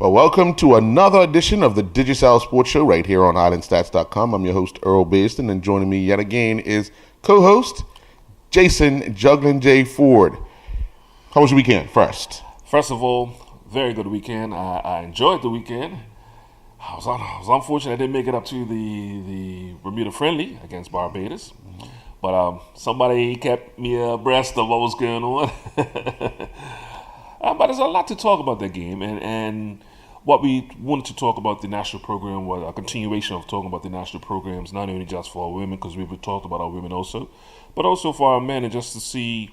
Well, welcome to another edition of the Digicel Sports Show right here on Islandstats.com. I'm your host, Earl Baston, and joining me yet again is co-host Jason Juggling J. Ford. How was your weekend first? First of all, very good weekend. I enjoyed the weekend. I was unfortunate I didn't make it up to the Bermuda friendly against Barbados. But somebody kept me abreast of what was going on. But there's a lot to talk about that game. And what we wanted to talk about the national program was a continuation of talking about the national programs, not only just for our women, because we've talked about our women also, but also for our men, and just to see,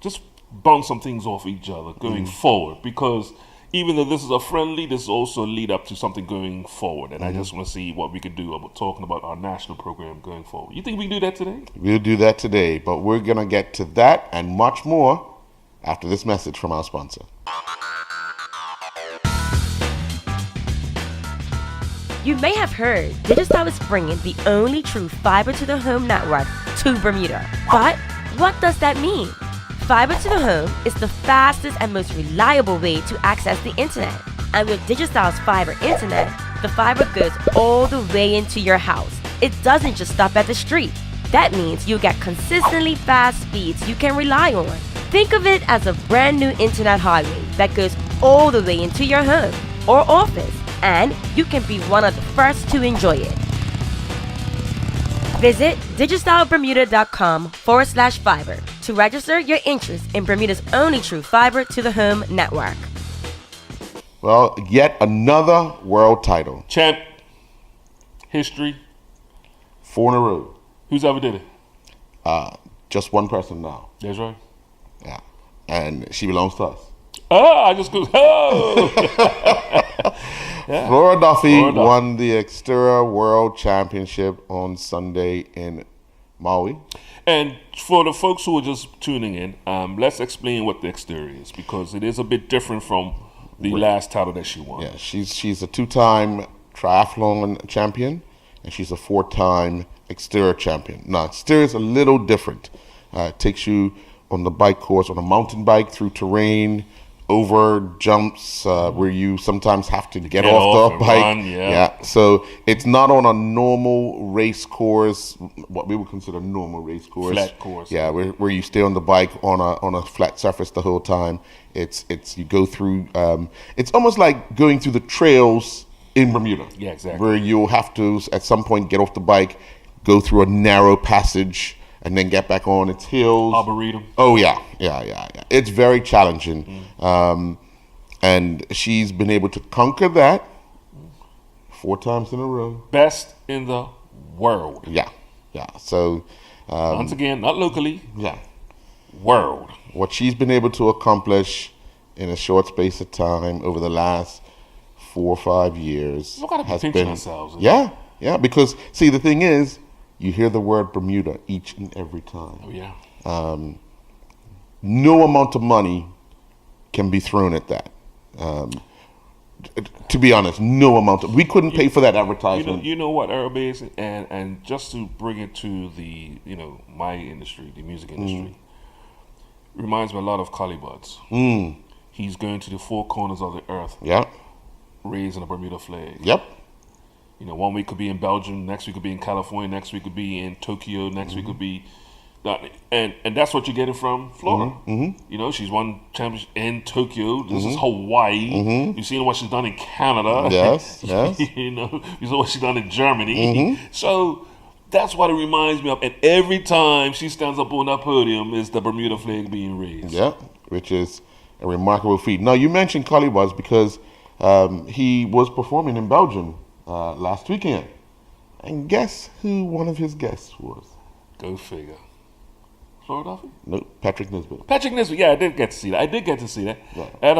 just bounce some things off each other going forward. Because even though this is a friendly, this is also a lead up to something going forward. And I just want to see what we can do about talking about our national program going forward. You think we can do that today? We'll do that today, but we're going to get to that and much more after this message from our sponsor. You may have heard Digicel is bringing the only true fiber-to-the-home network to Bermuda. But what does that mean? Fiber to the home is the fastest and most reliable way to access the internet. And with Digicel's fiber internet, the fiber goes all the way into your house. It doesn't just stop at the street. That means you'll get consistently fast speeds you can rely on. Think of it as a brand new internet highway that goes all the way into your home or office, and you can be one of the first to enjoy it. Visit digicelbermuda.com/fiber to register your interest in Bermuda's only true fiber-to-the-home network. Well, yet another world title. Champ. History. 4 in a row. Who's ever did it? Just one person now. That's right. Yeah. And she belongs to us. I just go, Yeah. Flora Duffy won the Exterior World Championship on Sunday in Maui. And for the folks who are just tuning in, let's explain what the Exterior is, because it is a bit different from the last title that she won. Yeah, she's a 2-time triathlon champion, and she's a 4-time Exterior champion. Now, Exterior is a little different. It takes you on the bike course, on a mountain bike, through terrain, over jumps where you sometimes have to get off the bike. Run, yeah. So it's not on a normal race course, what we would consider a normal race course. Flat course. Yeah, where you stay on the bike on a flat surface the whole time. It's you go through. It's almost like going through the trails in Bermuda. Yeah, exactly. Where you'll have to at some point get off the bike, go through a narrow passage, and then get back on its heels. Arboretum. Oh, yeah. It's very challenging. And she's been able to conquer that 4 times in a row. Best in the world. Yeah. So, once again, not locally. Yeah. World. What she's been able to accomplish in a short space of time over the last 4 or 5 years We've got to be pinching ourselves. Yeah. Because, see, the thing is, you hear the word Bermuda each and every time. Oh, yeah. No amount of money can be thrown at that. To be honest, no amount of. We couldn't pay for that advertisement. You know what, Earl Basin, and just to bring it to the my industry, the music industry, reminds me a lot of Collybuds. He's going to the 4 corners of the earth. Yeah. Raising a Bermuda flag. Yep. One week could be in Belgium, next week could be in California, next week could be in Tokyo, next week could be, and that's what you're getting from Flora. She's won championship in Tokyo. This is Hawaii. You've seen what she's done in Canada. Yes. You saw what she's done in Germany. So that's what it reminds me of. And every time she stands up on that podium, is the Bermuda flag being raised. Yeah, which is a remarkable feat. Now, you mentioned Collybuds because he was performing in Belgium last weekend. And guess who one of his guests was? Go figure. Flora Duffy? No, Patrick Nisbet. Patrick Nisbet, yeah, I did get to see that. Yeah. And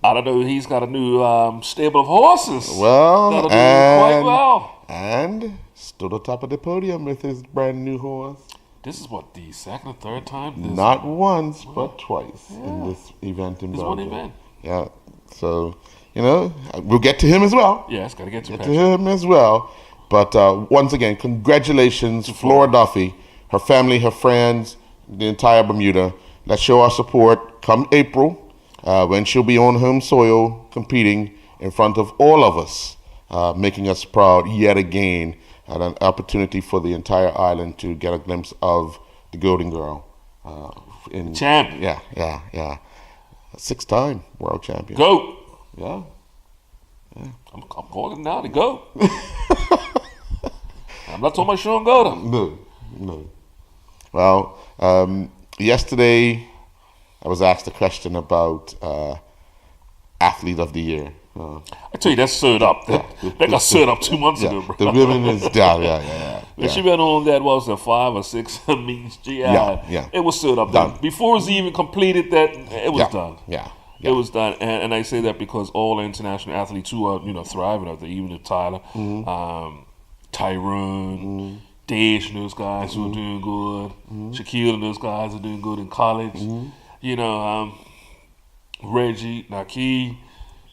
I don't know, he's got a new stable of horses. Well, that'll do quite well. And stood on top of the podium with his brand new horse. This is what, the second or third time? Not once, but twice in this event in Belgium. This one event. Yeah. So, we'll get to him as well. Yes, got to get to him as well. But once again, congratulations, Flora Duffy, her family, her friends, the entire Bermuda. Let's show our support come April. when she'll be on home soil competing in front of all of us, making us proud yet again, and an opportunity for the entire island to get a glimpse of the Golden Girl. Champion. Yeah. 6-time world champion. GOAT. Yeah. I'm calling it now to GOAT. I'm not talking about Sean Golden. No. Well, yesterday I was asked a question about Athlete of the Year. I tell you, that's stirred up. That got stirred up 2 months ago, bro. The women is down. Yeah. She been on that, what was it, 5 or 6 meetings? Yeah. It was stirred up. Done. Before it was even completed, that it was done. Yeah. It was done, and I say that because all the international athletes who are thriving out there, even if Tyler, Tyrone, Dash, and those guys who are doing good, Shaquille and those guys are doing good in college. Reggie, Naki,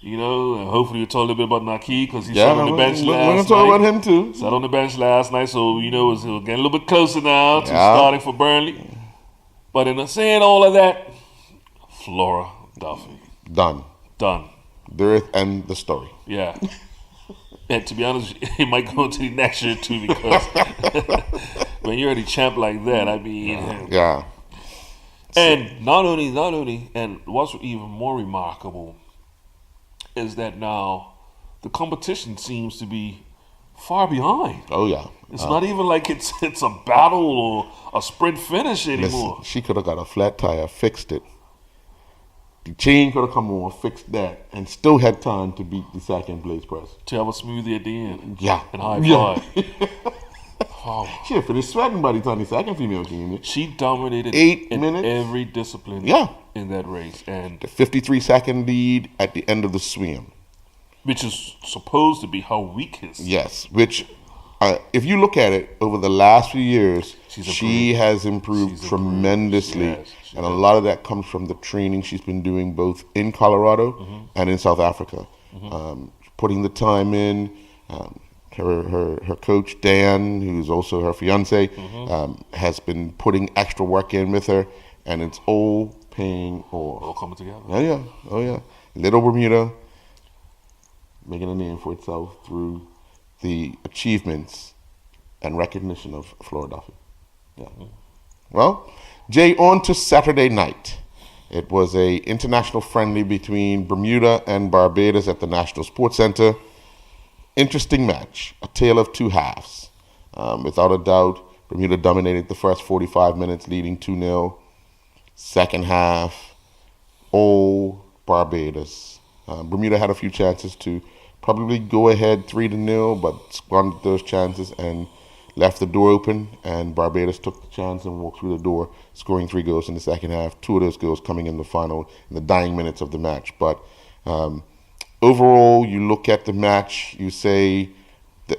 and hopefully we'll talk a little bit about Naki because he sat on the bench last night. We're going to talk about him too. Sat on the bench last night, so it's getting a little bit closer now to starting for Burnley. But in saying all of that, Flora Duffy. Done. The earth and the story. Yeah. And to be honest, he might go into the next year too because when you're the champ like that, I mean. Yeah. And not only, and what's even more remarkable is that now the competition seems to be far behind. Oh yeah. It's not even like it's a battle or a sprint finish anymore. Listen, she could have got a flat tire, fixed it. The chain could have come on, fixed that, and still had time to beat the second place person. To have a smoothie at the end. Yeah. And high five. She had finished sweating by the time the second female came in. She dominated 8 in minutes. every discipline in that race. And the 53-second lead at the end of the swim. Which is supposed to be her weakest. Yes, which, if you look at it, over the last few years, she has improved tremendously. Yes, and a lot of that comes from the training she's been doing both in Colorado and in South Africa. Putting the time in. Her coach, Dan, who's also her fiance, has been putting extra work in with her, and it's all paying off. All coming together. Oh, yeah. Little Bermuda making a name for itself through the achievements and recognition of Flora Duffy. Yeah. Well, Jay, on to Saturday night. It was a international friendly between Bermuda and Barbados at the National Sports Center. Interesting match, a tale of two halves. Without a doubt, Bermuda dominated the first 45 minutes, leading 2-0. Second half, all Barbados. Bermuda had a few chances to probably go ahead 3-0, but squandered those chances and left the door open, and Barbados took the chance and walked through the door, scoring 3 goals in the second half, 2 of those goals coming in the final, in the dying minutes of the match. But overall, you look at the match, you say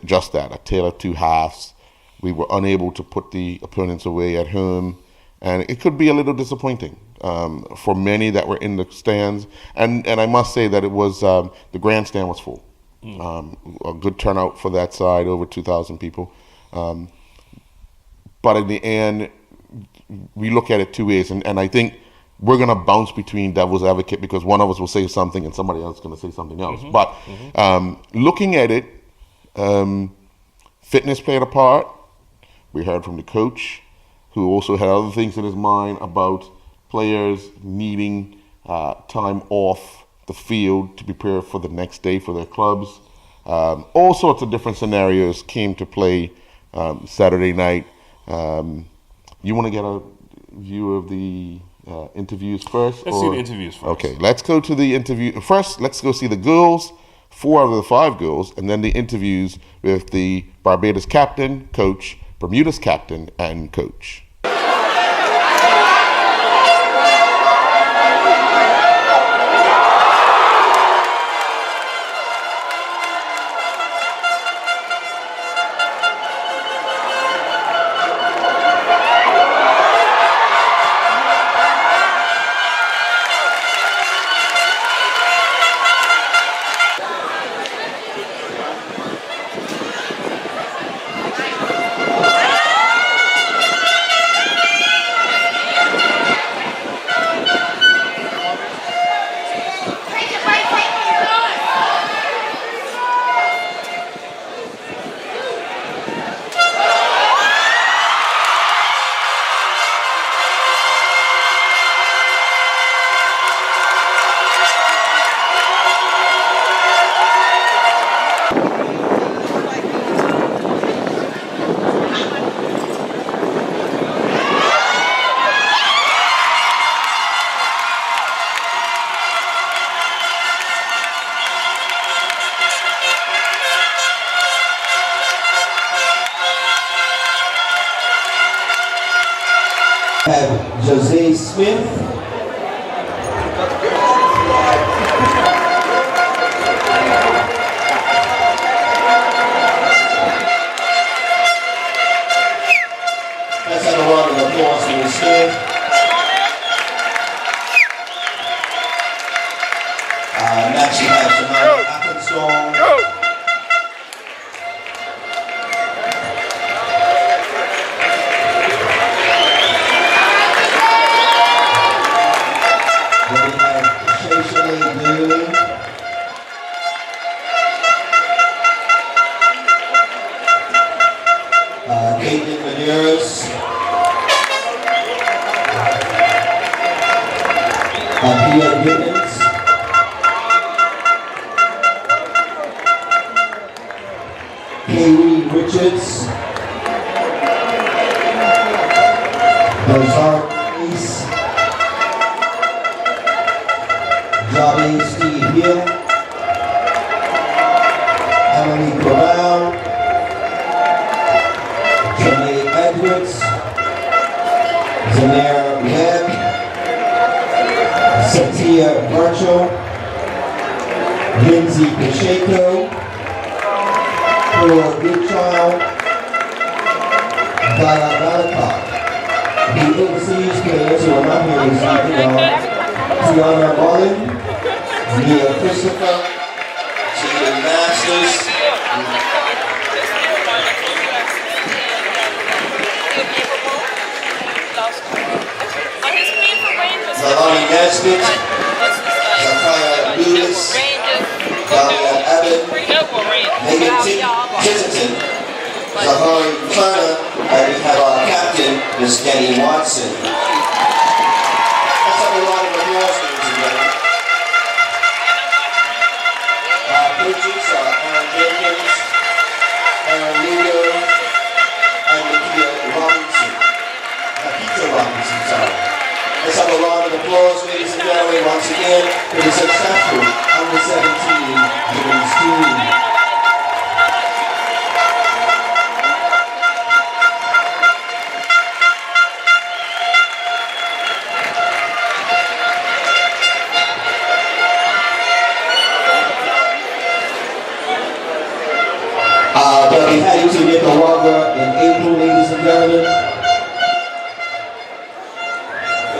just that, a tale of two halves. We were unable to put the opponents away at home, and it could be a little disappointing for many that were in the stands. And I must say that it was, the grandstand was full. A good turnout for that side, over 2,000 people. But in the end, we look at it two ways, and I think we're going to bounce between devil's advocate because one of us will say something and somebody else is going to say something else. But looking at it, fitness played a part. We heard from the coach, who also had other things in his mind about players needing time off the field to prepare for the next day for their clubs. All sorts of different scenarios came to play Saturday night. You want to get a view of the interviews first? Let's see the interviews first. Okay, let's go to the interview. First, let's go see the girls, 4 out of the 5 girls, and then the interviews with the Barbados captain, coach, Bermuda's captain, and coach. have Jose Smith. Let's have a round of applause for Ms. Smith. Next we have Shemaya Atkinson. Then we have Shayshali Dooley. Caitlin Medeiros. Pia Gibbons. Kaylee Richards. Bazar East. Johnny Steve Hill. Emily Brown. Janae Edwards. Zamir Webb. Satya Virtual. Lindsay Pacheco. For Goodchild, Daya Balakot. The overseas players who are not here this evening are Tiana Mullen, Mia Christopher, Jaden Masters, Zalani Nesbitt, Zachariah Lewis, Dahlia Abbott, Megan Titterton, Zahari Turner, and we have our captain, Ms. Kenny Watson. Let's have a round of applause, ladies and gentlemen. Our coaches are Aaron Jenkins, Aaron Lugo, and Nikita Robinson, sorry. Let's have a round of applause, ladies and gentlemen, once again, for the successful under-17 women's team. They'll be heading to Nicaragua in April, ladies and gentlemen.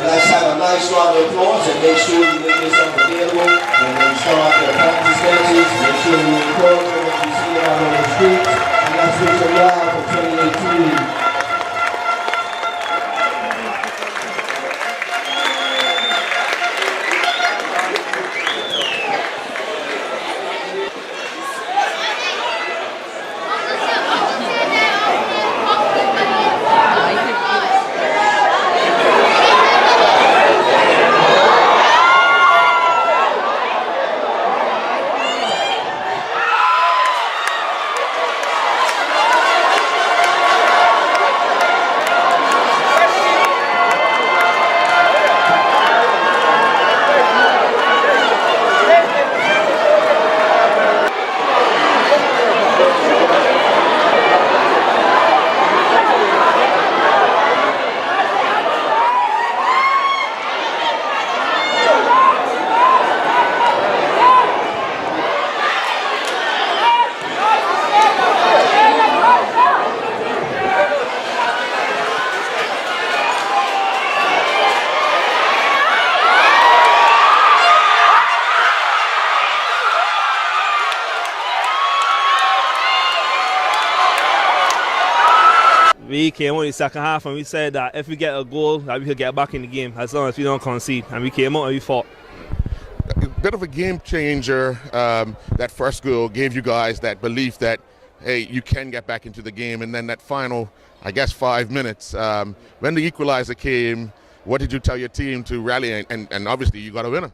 Let's have a nice round of applause and make sure you make yourself available when they start their practice matches. Make sure you record them when you see them out on the streets. And let's wish them well for 2018. We came out in the second half and we said that if we get a goal, that we could get back in the game as long as we don't concede. And we came out and we fought. A bit of a game changer. That first goal gave you guys that belief that, hey, you can get back into the game. And then that final, I guess, 5 minutes, when the equalizer came, what did you tell your team to rally? And obviously you got a winner.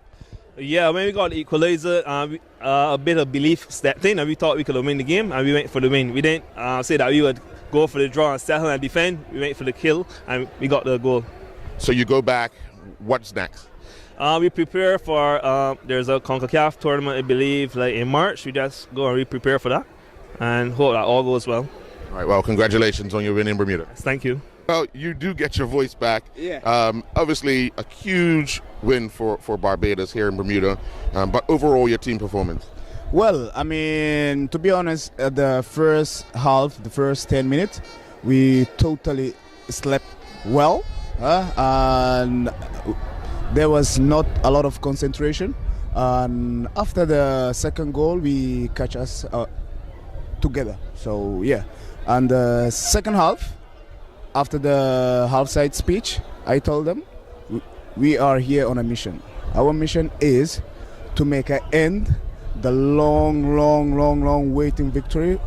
Yeah, when we got the equalizer, a bit of belief stepped in and we thought we could win the game and we went for the win. We didn't say that we would go for the draw and settle and defend. We went for the kill and we got the goal. So you go back, what's next? We prepare for, there's a CONCACAF tournament, I believe, like in March. We just go and prepare for that and hope that all goes well. All right, well, congratulations on your win in Bermuda. Thank you. Well, you do get your voice back. Yeah. Obviously, a huge win for Barbados here in Bermuda. But overall, your team performance. Well, I mean, to be honest, the first half, the first 10 minutes, we totally slept well. And there was not a lot of concentration. And after the second goal, we catch us together. So, yeah. And the second half, after the half-side speech, I told them, we are here on a mission. Our mission is to make an end the long waiting victory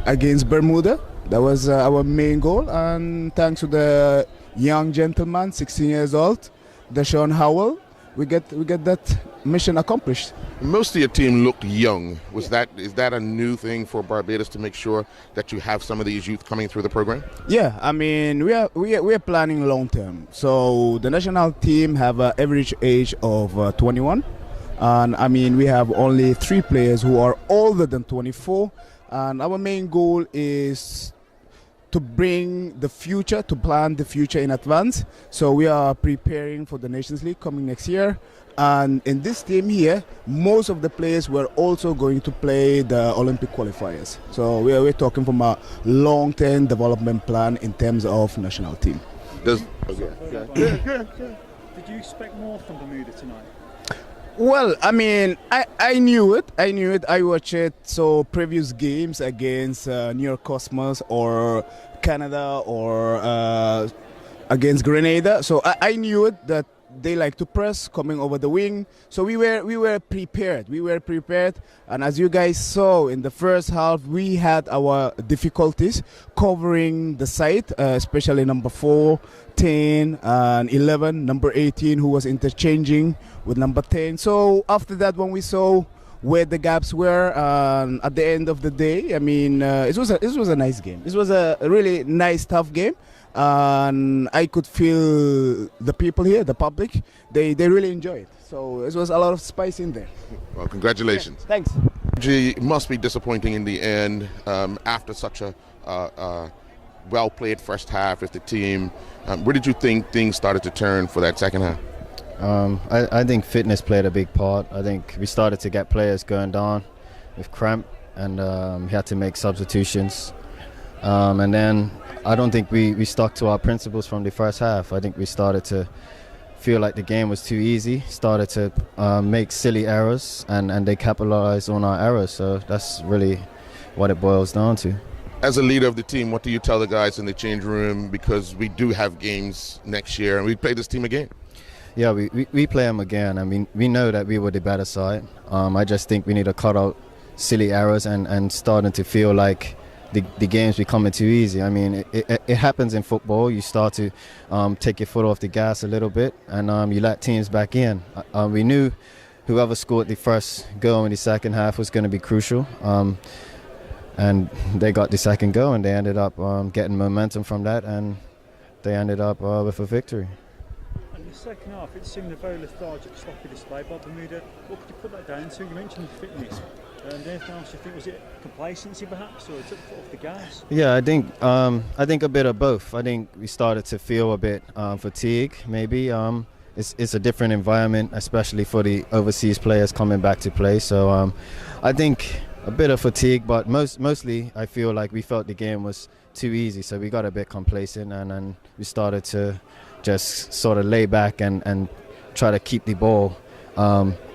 against Bermuda. That was our main goal, and thanks to the young gentleman, 16 years old, Deshaun Howell, we get that mission accomplished. Most of your team looked young. Is that a new thing for Barbados to make sure that you have some of these youth coming through the program? Yeah, I mean we are planning long term. So the national team have an average age of 21. And I mean, we have only 3 players who are older than 24. And our main goal is to bring the future, to plan the future in advance. So we are preparing for the Nations League coming next year. And in this team here, most of the players were also going to play the Olympic qualifiers. So we're talking from a long-term development plan in terms of national team. Did you expect more from Bermuda tonight? Well, I mean, I knew it. I watched it. So previous games against New York Cosmos or Canada or against Grenada. So I knew it that they like to press coming over the wing. So we were prepared. And as you guys saw in the first half, we had our difficulties covering the site, especially number 4, 10, and 11, number 18, who was interchanging with number 10. So after that, when we saw where the gaps were, at the end of the day, I mean, it was a nice game. This was a really nice, tough game. And I could feel the people here, the public, they really enjoy it. So it was a lot of spice in there. Well, congratulations. Yeah, thanks. It must be disappointing in the end after such a well-played first half with the team. Where did you think things started to turn for that second half? I think fitness played a big part. I think we started to get players going down with cramp, and we had to make substitutions. And then I don't think we stuck to our principles from the first half. I think we started to feel like the game was too easy, started to make silly errors, and they capitalized on our errors. So that's really what it boils down to. As a leader of the team, what do you tell the guys in the change room? Because we do have games next year, and we play this team again. Yeah, we play them again. I mean, we know that we were the better side. I just think we need to cut out silly errors and starting to feel like the game's becoming too easy. I mean, it happens in football. You start to take your foot off the gas a little bit, and you let teams back in. We knew whoever scored the first goal in the second half was going to be crucial. And they got the second goal, and they ended up getting momentum from that, and they ended up with a victory. In the second half, it seemed a very lethargic, sloppy display by Bermuda. What could you put that down to? You mentioned fitness. And anything else you think, was it complacency perhaps, or took the foot off the gas? Yeah, I think a bit of both. I think we started to feel a bit fatigue, maybe. It's a different environment, especially for the overseas players coming back to play. So I think a bit of fatigue, but mostly I feel like we felt the game was too easy, so we got a bit complacent, and we started to just sort of lay back and try to keep the ball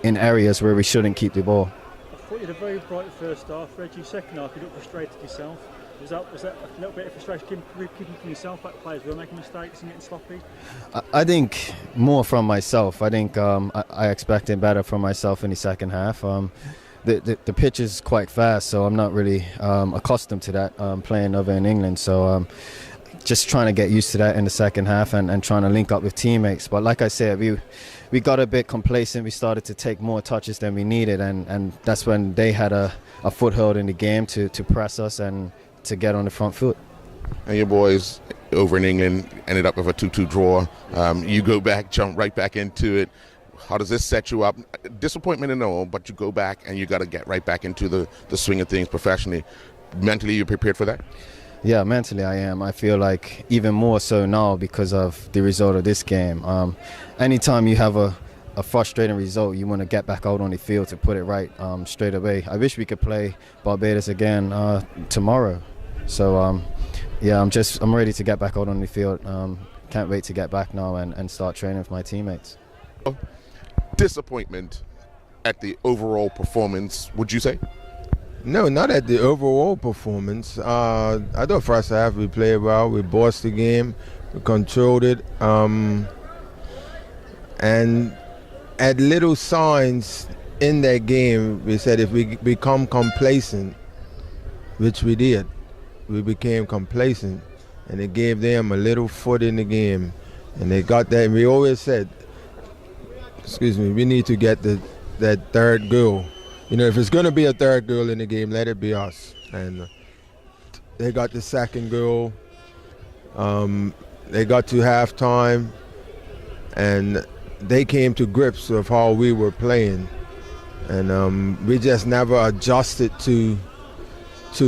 in areas where we shouldn't keep the ball. I thought you had a very bright first half, Reggie. Second half, you looked frustrated yourself. Was that a little bit of frustration keeping from yourself, like players were making mistakes and getting sloppy? I think more from myself. I think I expected better from myself in the second half. The pitch is quite fast, so I'm not really accustomed to that playing over in England. So just trying to get used to that in the second half and trying to link up with teammates. But like I said, we got a bit complacent. We started to take more touches than we needed, and that's when they had a foothold in the game to press us and to get on the front foot. And your boys over in England ended up with a 2-2 draw. You go back, jump right back into it. How does this set you up? Disappointment and all, but you go back and you got to get right back into the swing of things professionally. Mentally, you're prepared for that? Yeah, mentally I am. I feel like even more so now because of the result of this game. Anytime you have a frustrating result, you want to get back out on the field to put it right straight away. I wish we could play Barbados again tomorrow. So yeah, I'm ready to get back out on the field. Can't wait to get back now and start training with my teammates. Disappointment at the overall performance, would you say? No, not at the overall performance. I thought first half we played well. We bossed the game, we controlled it, and at little signs in that game, we said if we become complacent, which we did, we became complacent, and it gave them a little foot in the game, and they got that. And we always said, we need to get that third goal. You know, if it's going to be a third goal in the game, let it be us. And they got the second goal. They got to halftime, and they came to grips with how we were playing. And we just never adjusted to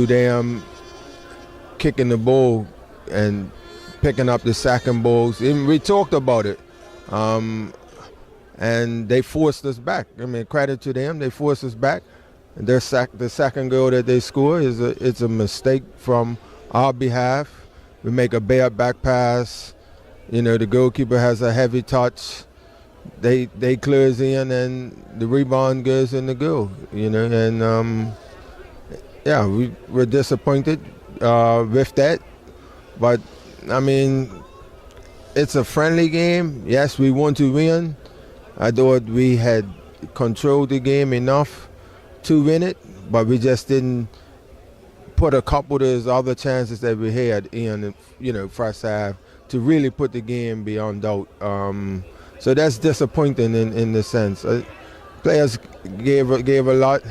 them kicking the ball and picking up the second balls. Even we talked about it. And they forced us back. I mean, credit to them, they forced us back. And the second goal that they score it's a mistake from our behalf. We make a bad back pass. You know, the goalkeeper has a heavy touch. They close in, and the rebound goes in the goal. You know, and yeah, we were disappointed with that. But I mean, it's a friendly game. Yes, we want to win. I thought we had controlled the game enough to win it, but we just didn't put a couple of those other chances that we had in, you know, first half to really put the game beyond doubt. So that's disappointing in the sense. Players gave a lot.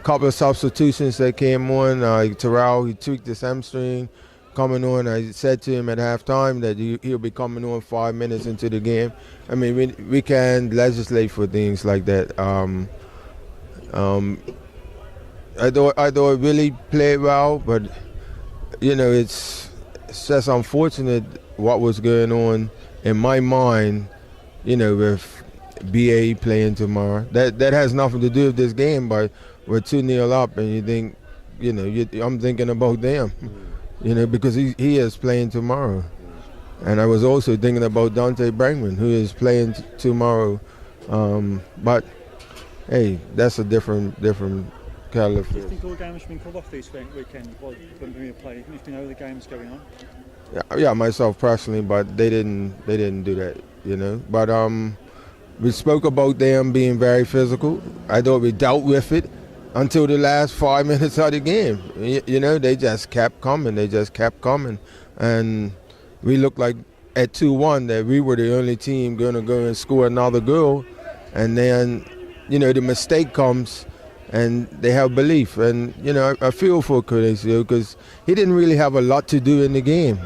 Couple of substitutions that came on. Terrell, he tweaked his hamstring. Coming on, I said to him at halftime that he'll be coming on 5 minutes into the game. I mean, we can legislate for things like that. I thought Willie played well, but you know, it's just unfortunate what was going on in my mind. You know, with BA playing tomorrow, that has nothing to do with this game. But we're 2-0 up, and you think, you know, I'm thinking about them. You know, because he is playing tomorrow. And I was also thinking about Dante Brangman, who is playing tomorrow. But, hey, that's a different caliber. Do you think all games have been called off this weekend while Bermuda play, even if you know the game's going on? Yeah, myself personally, but they didn't do that, you know. But we spoke about them being very physical. I thought we dealt with it until the last 5 minutes of the game. You know, they just kept coming. And we looked like at 2-1 that we were the only team going to go and score another goal. And then, you know, the mistake comes and they have belief. And, you know, I feel for Conesio because he didn't really have a lot to do in the game.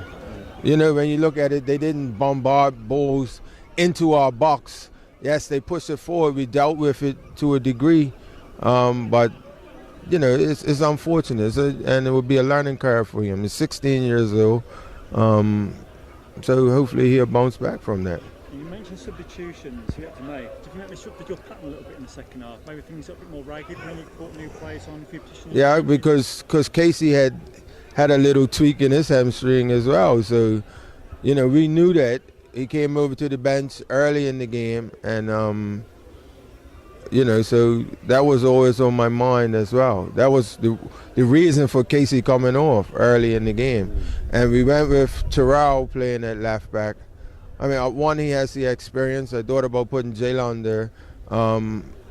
You know, when you look at it, they didn't bombard balls into our box. Yes, they pushed it forward. We dealt with it to a degree. But, you know, it's unfortunate, and it will be a learning curve for him. He's 16 years old, so hopefully he'll bounce back from that. You mentioned substitutions you had to make. Do you think that disrupted your pattern a little bit in the second half? Maybe things got a bit more ragged when you brought new players on a few positions? Yeah, because Casey had a little tweak in his hamstring as well. So, you know, we knew that. He came over to the bench early in the game, and you know, so that was always on my mind as well. That was the reason for Casey coming off early in the game. And we went with Terrell playing at left back. I mean, one, he has the experience. I thought about putting Jalen there,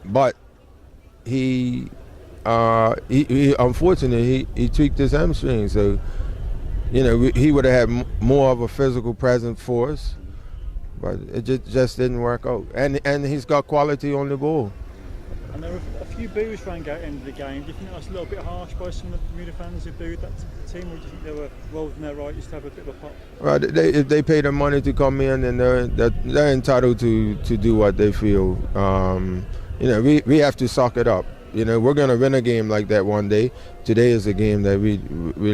but he unfortunately he tweaked his hamstring. So, you know, he would have had more of a physical presence for us, but it just didn't work out. And he's got quality on the ball. And there were a few boos rang out at the end of the game. Do you think that was a little bit harsh by some of the Bermuda fans who booed that team, or do you think they were rolled in their right just to have a bit of a pop? Well, if they pay the money to come in, then they're entitled to do what they feel. You know, we have to suck it up. You know, we're going to win a game like that one day. Today is a game that we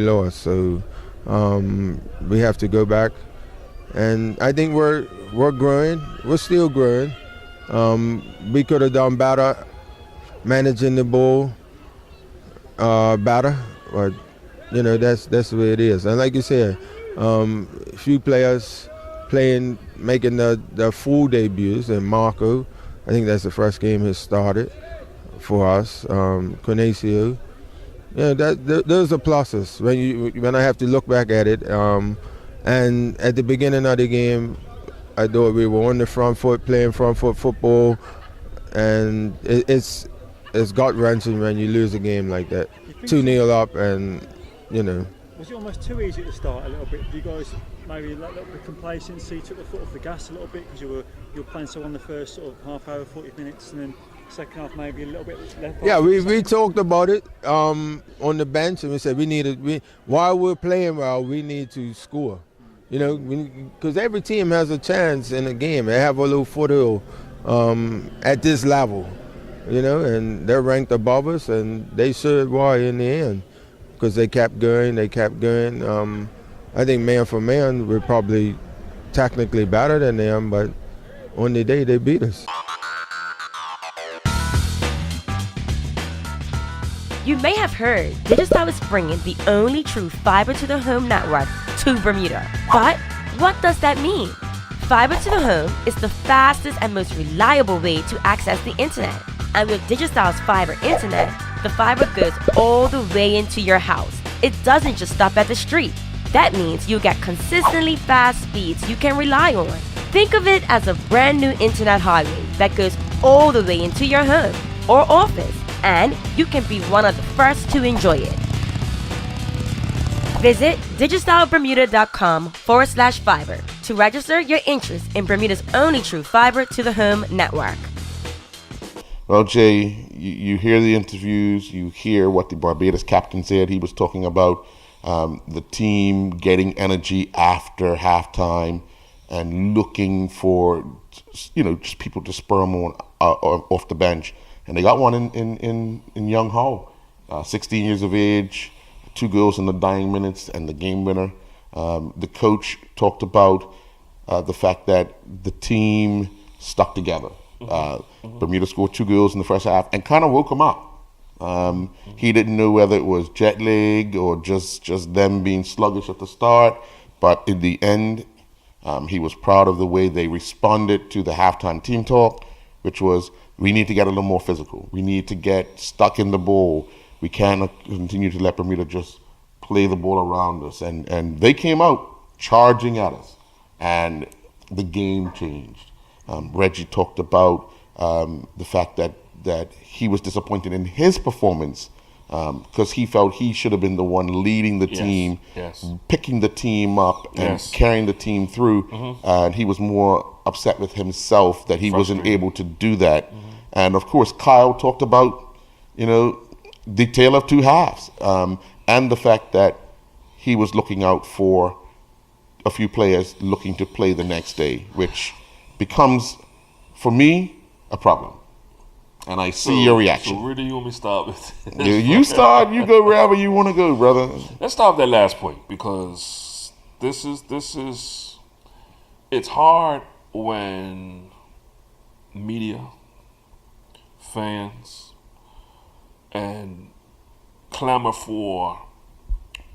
lost. So We have to go back, and I think we're growing. We're still growing. We could have done better managing the ball better, but that's the way it is. And like you said, few players making the full debuts, and Marco, I think that's the first game he started for us. Conacio, those are pluses when I have to look back at it. And at the beginning of the game, I thought we were on the front foot, playing front foot football, and it's gut-wrenching when you lose a game like that, 2-0 up, and Was it almost too easy at the start a little bit? Did you guys maybe let a little bit of complacency, took the foot off the gas a little bit because you were playing so on the first sort of half hour, 40 minutes, and then second half maybe a little bit left? Yeah, we talked about it on the bench, and we said while we're playing well, we need to score. Because every team has a chance in a game. They have a little foothold at this level, and they're ranked above us, and they showed why in the end, because they kept going. I think man for man, we're probably technically better than them, but on the day they beat us. You may have heard Digicel is bringing the only true fiber to the home network to Bermuda. But what does that mean? Fiber to the home is the fastest and most reliable way to access the internet. And with Digicel's fiber internet, the fiber goes all the way into your house. It doesn't just stop at the street. That means you get consistently fast speeds you can rely on. Think of it as a brand new internet highway that goes all the way into your home or office, and you can be one of the first to enjoy it. Visit digicelbermuda.com/fiber to register your interest in Bermuda's only true fiber to the home network. Well, Jay, you hear the interviews, you hear what the Barbados captain said. He was talking about the team getting energy after halftime and looking for, just people to spur them on off the bench. And they got one in Young Ho, 16 years of age, 2 goals in the dying minutes, and the game winner. The coach talked about the fact that the team stuck together. Bermuda scored 2 goals in the first half and kind of woke him up. He didn't know whether it was jet lag or just them being sluggish at the start, but in the end, he was proud of the way they responded to the halftime team talk, which was, we need to get a little more physical. We need to get stuck in the ball. We can't continue to let Bermuda just play the ball around us. And they came out charging at us, and the game changed. Reggie talked about the fact that he was disappointed in his performance because he felt he should have been the one leading the team, picking the team up and carrying the team through. And he was more upset with himself that he wasn't able to do that. And of course, Kyle talked about, the tale of two halves, and the fact that he was looking out for a few players looking to play the next day, which becomes, for me, a problem. And I see your reaction. So where do you want me to start with? You start, you go wherever you want to go, brother. Let's start with that last point, because this is it's hard when media, fans, and clamor for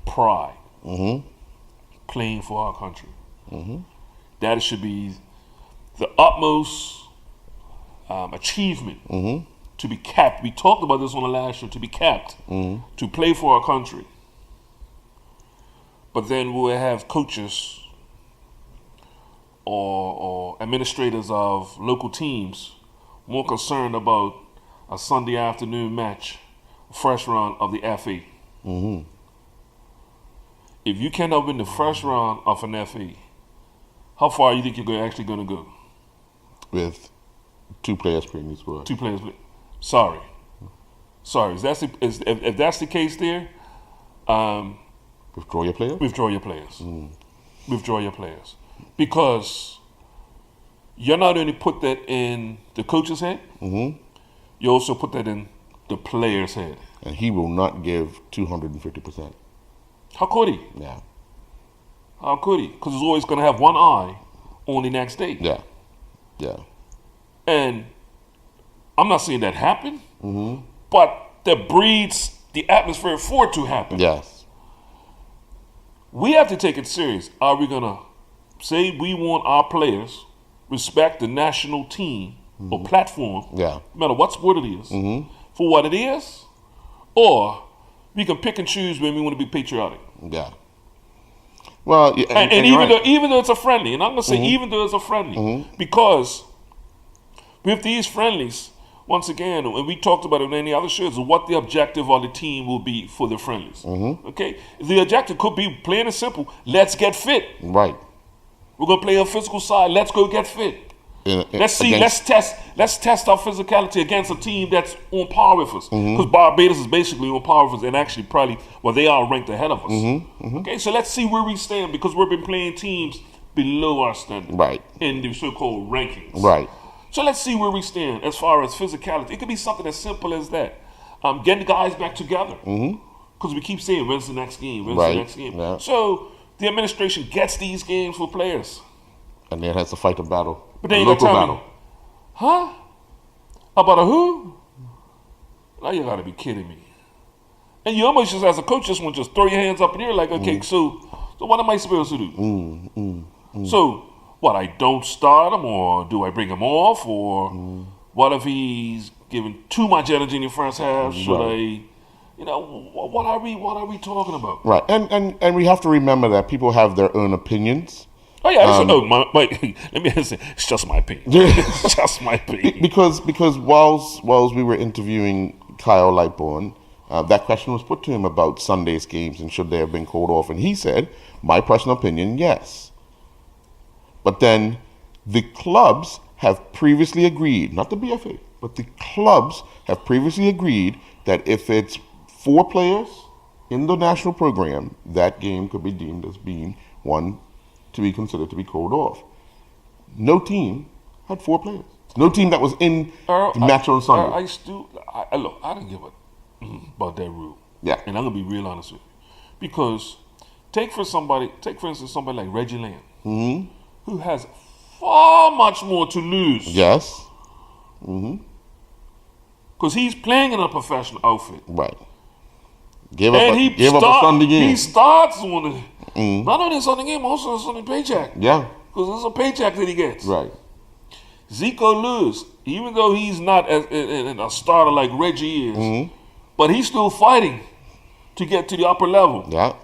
pride, playing for our country. That should be the utmost achievement to be capped. We talked about this on the last show, to be capped, to play for our country. But then we'll have coaches or administrators of local teams more concerned about a Sunday afternoon match, first round of the FA. If you cannot win the first round of an FA, how far do you think you're actually going to go? With 2 players playing this squad. 2 players. Sorry. If that's the case there, withdraw your players? Withdraw your players. Withdraw your players. Because you're not only put that in the coach's head, you also put that in the player's head. And he will not give 250%. How could he? Yeah. How could he? Because he's always going to have one eye on the next day. Yeah. Yeah. And I'm not saying that happen, but that breeds the atmosphere for it to happen. Yes. We have to take it serious. Are we going to say we want our players respect the national team or platform, no matter what sport it is, for what it is, or we can pick and choose when we want to be patriotic? Yeah. Well, and even though it's a friendly, and I'm going to say even though it's a friendly, because with these friendlies, once again, and we talked about it in any other shows, what the objective of the team will be for the friendlies. Okay, the objective could be plain and simple: let's get fit. Right. We're gonna play a physical side. Let's go get fit. Let's test our physicality against a team that's on par with us. Because Barbados is basically on par with us, and actually probably, well, they are ranked ahead of us. Okay, so let's see where we stand, because we've been playing teams below our standard in the so-called rankings. Right. So let's see where we stand as far as physicality. It could be something as simple as that. Getting the guys back together. Because we keep saying, when's the next game? When's the next game? Yeah. So the administration gets these games for players. And then has to fight a battle. But then you gotta tell me, huh? About a who? Now you gotta be kidding me. And you almost just, as a coach, just want to just throw your hands up in the air like, okay, so what am I supposed to do? So, what, I don't start him, or do I bring him off, or what if he's giving too much energy in the first half? Should I, what are we talking about? Right, and we have to remember that people have their own opinions. Oh yeah, let me say, it's just my opinion. It's just my opinion. Because whilst we were interviewing Kyle Lightbourne, that question was put to him about Sunday's games and should they have been called off, and he said, my personal opinion, yes. But then the clubs have previously agreed, not the BFA, but the clubs have previously agreed that if it's 4 players in the national program, that game could be deemed as being one to be considered to be called off. No team had 4 players. No team that was in the match on Sunday. Look, I don't give a about that rule. Yeah. And I'm gonna be real honest with you, because take for instance somebody like Reggie Lamb, who has far much more to lose. Yes. Because he's playing in a professional outfit. Right. Give up a Sunday game. He starts on the not only a Sunday game, also a Sunday paycheck. Yeah. Because it's a paycheck that he gets. Right. Zico Lewis, even though he's not a starter like Reggie is, but he's still fighting to get to the upper level. Yeah.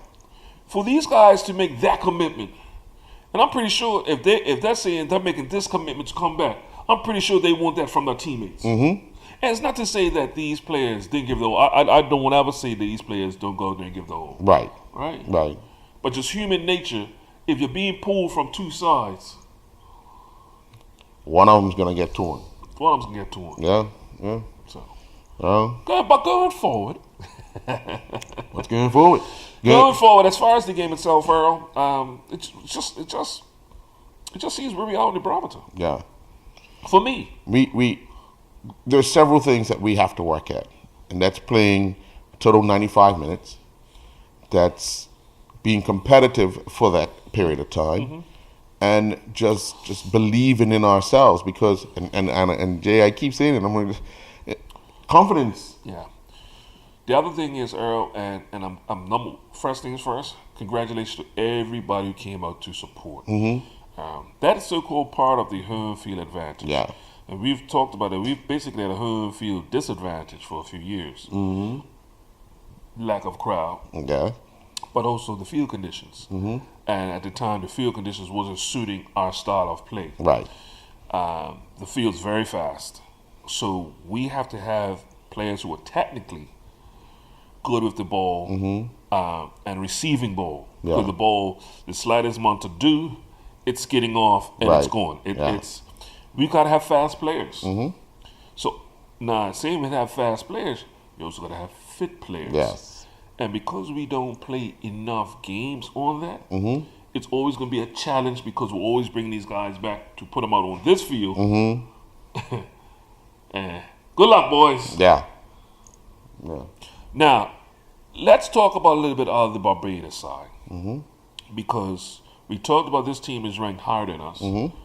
For these guys to make that commitment, and I'm pretty sure if they're saying they're making this commitment to come back, I'm pretty sure they want that from their teammates. And it's not to say that these players didn't give the all. I don't want to ever say that these players don't go there and give the all. Right. Right. But just human nature, if you're being pulled from 2 sides, one of them's gonna get torn. Yeah. So, but going forward, what's going forward? Going forward, as far as the game itself, Earl, it just seems very out in the barometer. Yeah. For me, there's several things that we have to work at, and that's playing a total 95 minutes. That's being competitive for that period of time, and just believing in ourselves, because and Jay, I keep saying it. I'm going to confidence. Yeah. The other thing is, Earl, and I'm first things first. Congratulations to everybody who came out to support. That is so-called part of the home field advantage. Yeah. And we've talked about it. We've basically had a home field disadvantage for a few years. Lack of crowd. Yeah. But also the field conditions. And at the time, the field conditions wasn't suiting our style of play. Right. The field's very fast. So we have to have players who are technically good with the ball and receiving ball. Yeah. Because the ball, the slightest amount to do, it's getting off and it's gone. We gotta have fast players. So now, same with have fast players, you also gotta have fit players. Yes. And because we don't play enough games on that, it's always gonna be a challenge, because we're always bringing these guys back to put them out on this field. And good luck, boys. Yeah. Now, let's talk about a little bit of the Barbados side, because We talked about this team is ranked higher than us, Mm-hmm.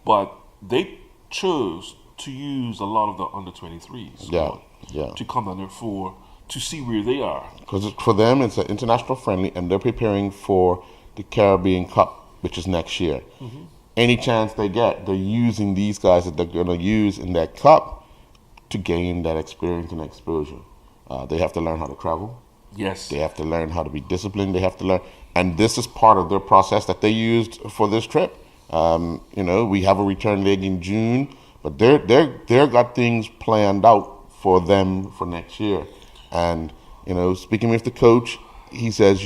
but they chose to use a lot of the under 23s. Yeah. To come down there to see where they are. Because for them, it's an international friendly, and they're preparing for the Caribbean Cup, which is next year. Mm-hmm. Any chance they get, they're using these guys that they're going to use in that cup to gain that experience and exposure. They have to learn how to travel. Yes. They have to learn how to be disciplined. They have to learn, and this is part of their process that they used for this trip. We have a return leg in June, but they're got things planned out for them for next year. And speaking with the coach, he says,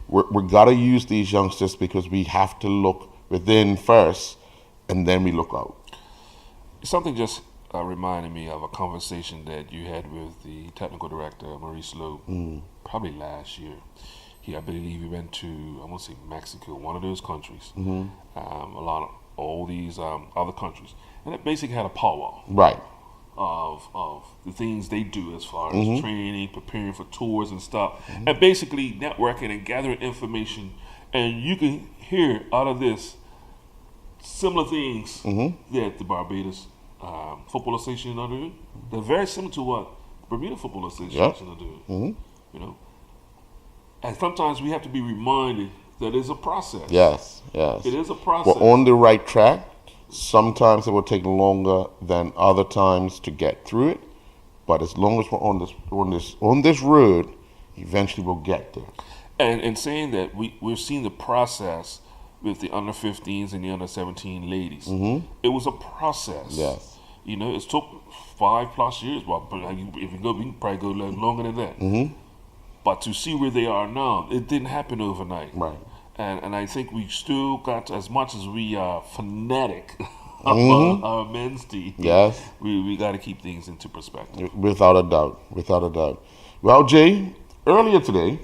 we're gotta use these youngsters because we have to look within first, and then we look out. Something just reminded me of a conversation that you had with the technical director, Maurice Lowe, probably last year. I believe he went to, I want to say Mexico, one of those countries, a lot of all these other countries, and it basically had a powwow. Right. Of the things they do as far as training, preparing for tours and stuff, and basically networking and gathering information. And you can hear out of this similar things that the Barbados Football Association are doing. They're very similar to what the Bermuda Football Association are doing. And sometimes we have to be reminded that it's a process. Yes. It is a process. We're on the right track. Sometimes it will take longer than other times to get through it, but as long as we're on this road, eventually we'll get there. And saying that we've seen the process with the under 15s and the under 17 ladies. It was a process. Yes. It took 5+ years. Well, if we can probably go longer than that. But to see where they are now, it didn't happen overnight. Right. And I think we still got, as much as we are fanatic about our men's team, yes, we got to keep things into perspective. Without a doubt. Well, Jay, earlier today,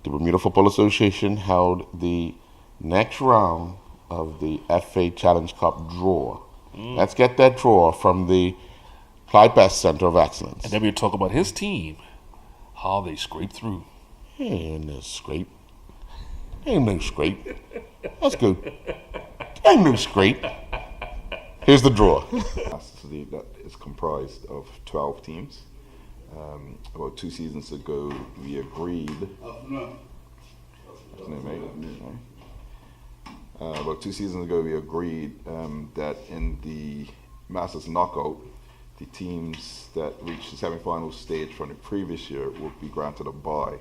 the Bermuda Football Association held the next round of the FA Challenge Cup draw. Let's get that draw from the Clyde Best Center of Excellence. And then we'll talk about his team, how they scraped through. Ain't no scrape. That's good. Ain't no scrape. Here's the draw. That is comprised of 12 teams. About 2 seasons ago, we agreed. About 2 seasons ago, we agreed that in the Masters knockout, the teams that reached the semi-final stage from the previous year would be granted a bye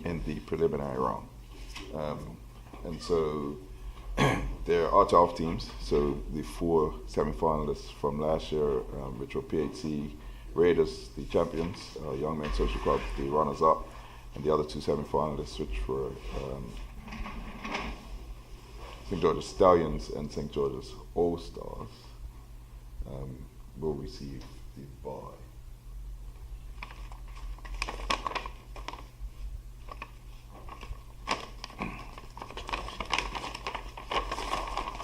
in the preliminary round. And so there are 12 teams. So the 4 semi-finalists from last year, which were PHC Raiders, the champions, Young Men Social Club, the runners-up, and the other 2 semi-finalists, which were St. George's Stallions and St. George's All-Stars, will receive the bye.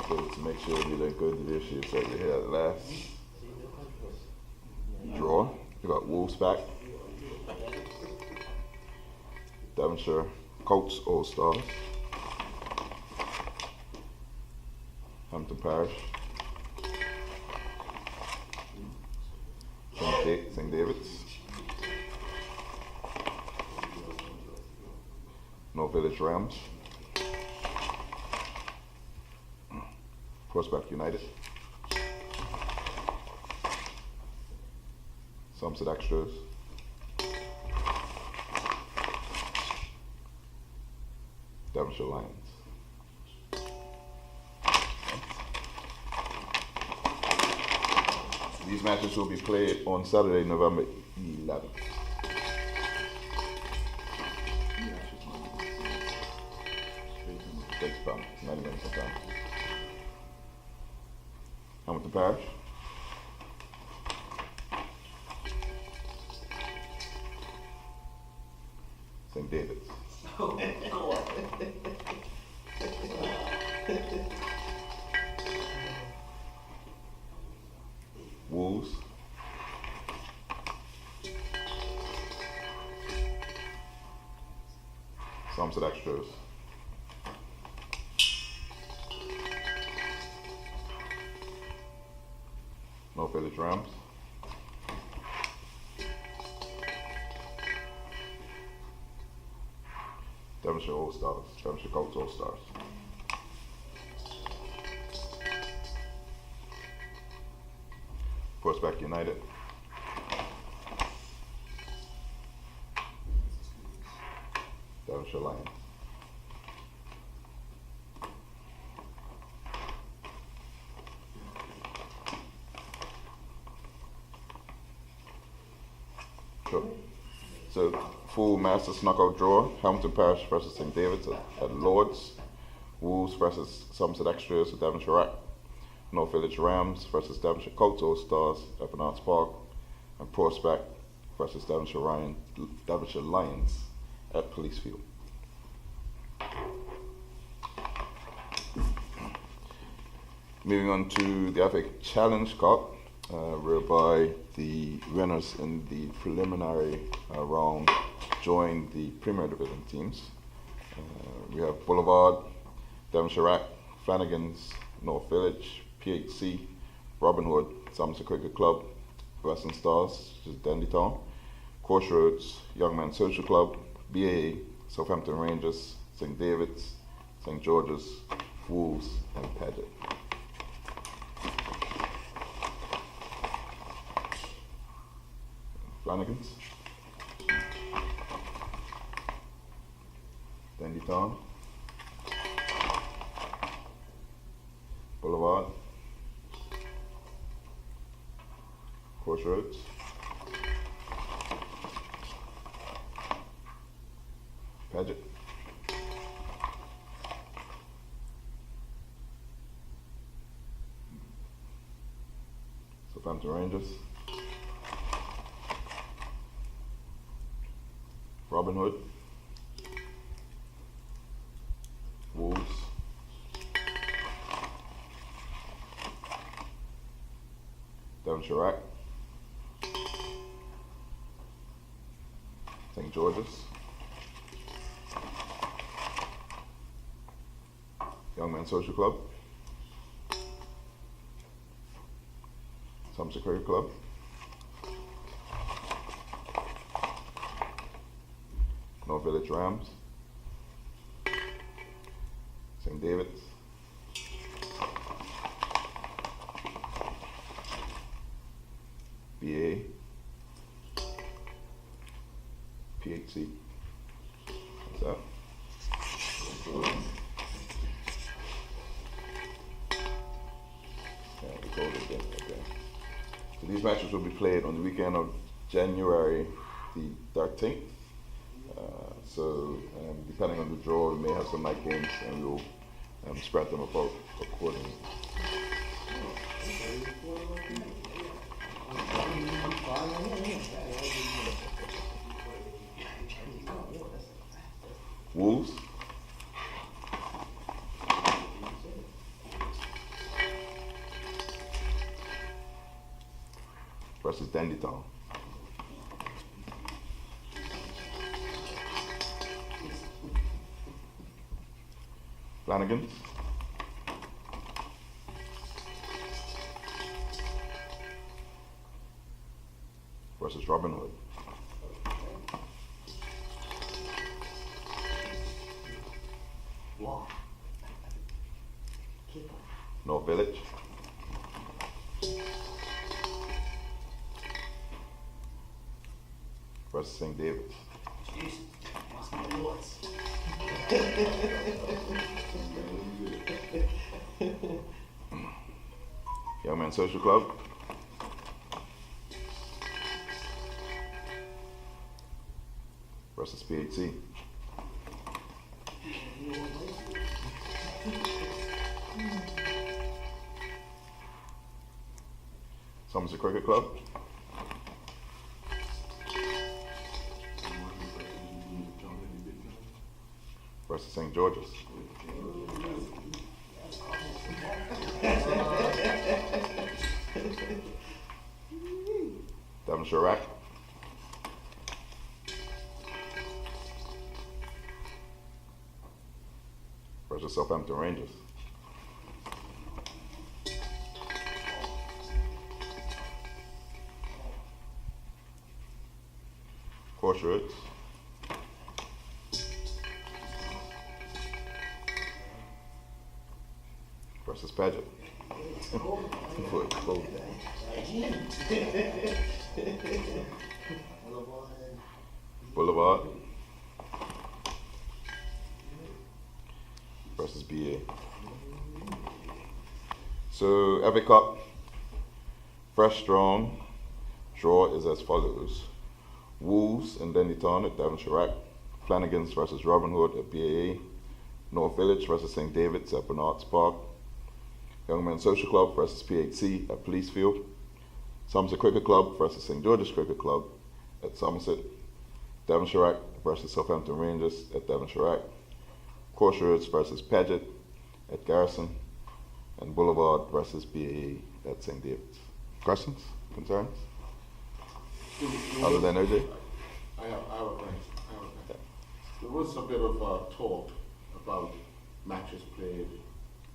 So to make sure we don't go to the issues that we had last draw, we got Wolves back, Devonshire Colts All-Stars, Hampton Parish, St. David's, North Village Rams, Prospect United, Somerset Extras, Devonshire Lions. These matches will be played on Saturday, November 11th. Takes about 90 minutes of time. Hamilton Parish. St. David's. Wolves. Somerset Extras. Village Rams. Devonshire All-Stars, Devonshire Colts All-Stars. Prospect United. Devonshire Lions. Sure. So, full Masters knockout draw. Hamilton Parish versus St. David's at Lords. Wolves versus Somerset Extras at Devonshire Rack. North Village Rams versus Devonshire Colts All-Stars at Bernards Park. And Prospect versus Devonshire Lions at Police Field. Moving on to the FA Challenge Cup, whereby the winners in the preliminary round join the Premier Division teams. We have Boulevard, Devonshire Rack, Flanagan's, North Village, PHC, Robin Hood, Somerset Cricket Club, Western Stars, which is Dendytown, Crossroads, Young Men Social Club, BAA, Southampton Rangers, St. David's, St. George's, Wolves, and Paget. Flanagan's, Dendytown, Boulevard, Crossroads, Paget, Southampton Rangers, Robin Hood, Wolves, Devonshire Rack, St. George's, Young Men Social Club, Somerset Cricket Club, North Village Rams, St. David's, BA, PHC. What's that? Yeah, we told it then. Okay. So these matches will be played on the weekend of January the 13th. So depending on the draw, we may have some night games and we'll spread them about accordingly. Wolves versus Dendytown. Flanagan's versus Robin Hood. North Village versus St. David's. Young Men Social Club versus PHC. Somerset Cricket Club versus St. George's. Devonshire Rack versus Southampton Rangers. Crossroads. Versus Paget. Boulevard versus BA. So FA Cup, fresh strong, draw is as follows. Wolves and Dennytown at Devonshire, Flanagan's versus Robin Hood at BAA, North Village versus St. David's at Bernards Park, Young Men's Social Club versus PHC at Police Field, Somerset Cricket Club versus St. George's Cricket Club at Somerset, Devonshire versus Southampton Rangers at Devonshire, Crossroads versus Paget at Garrison, and Boulevard versus BAE at St. David's. Questions? Concerns? Other than OJ? I have a question. There was a bit of talk about matches played,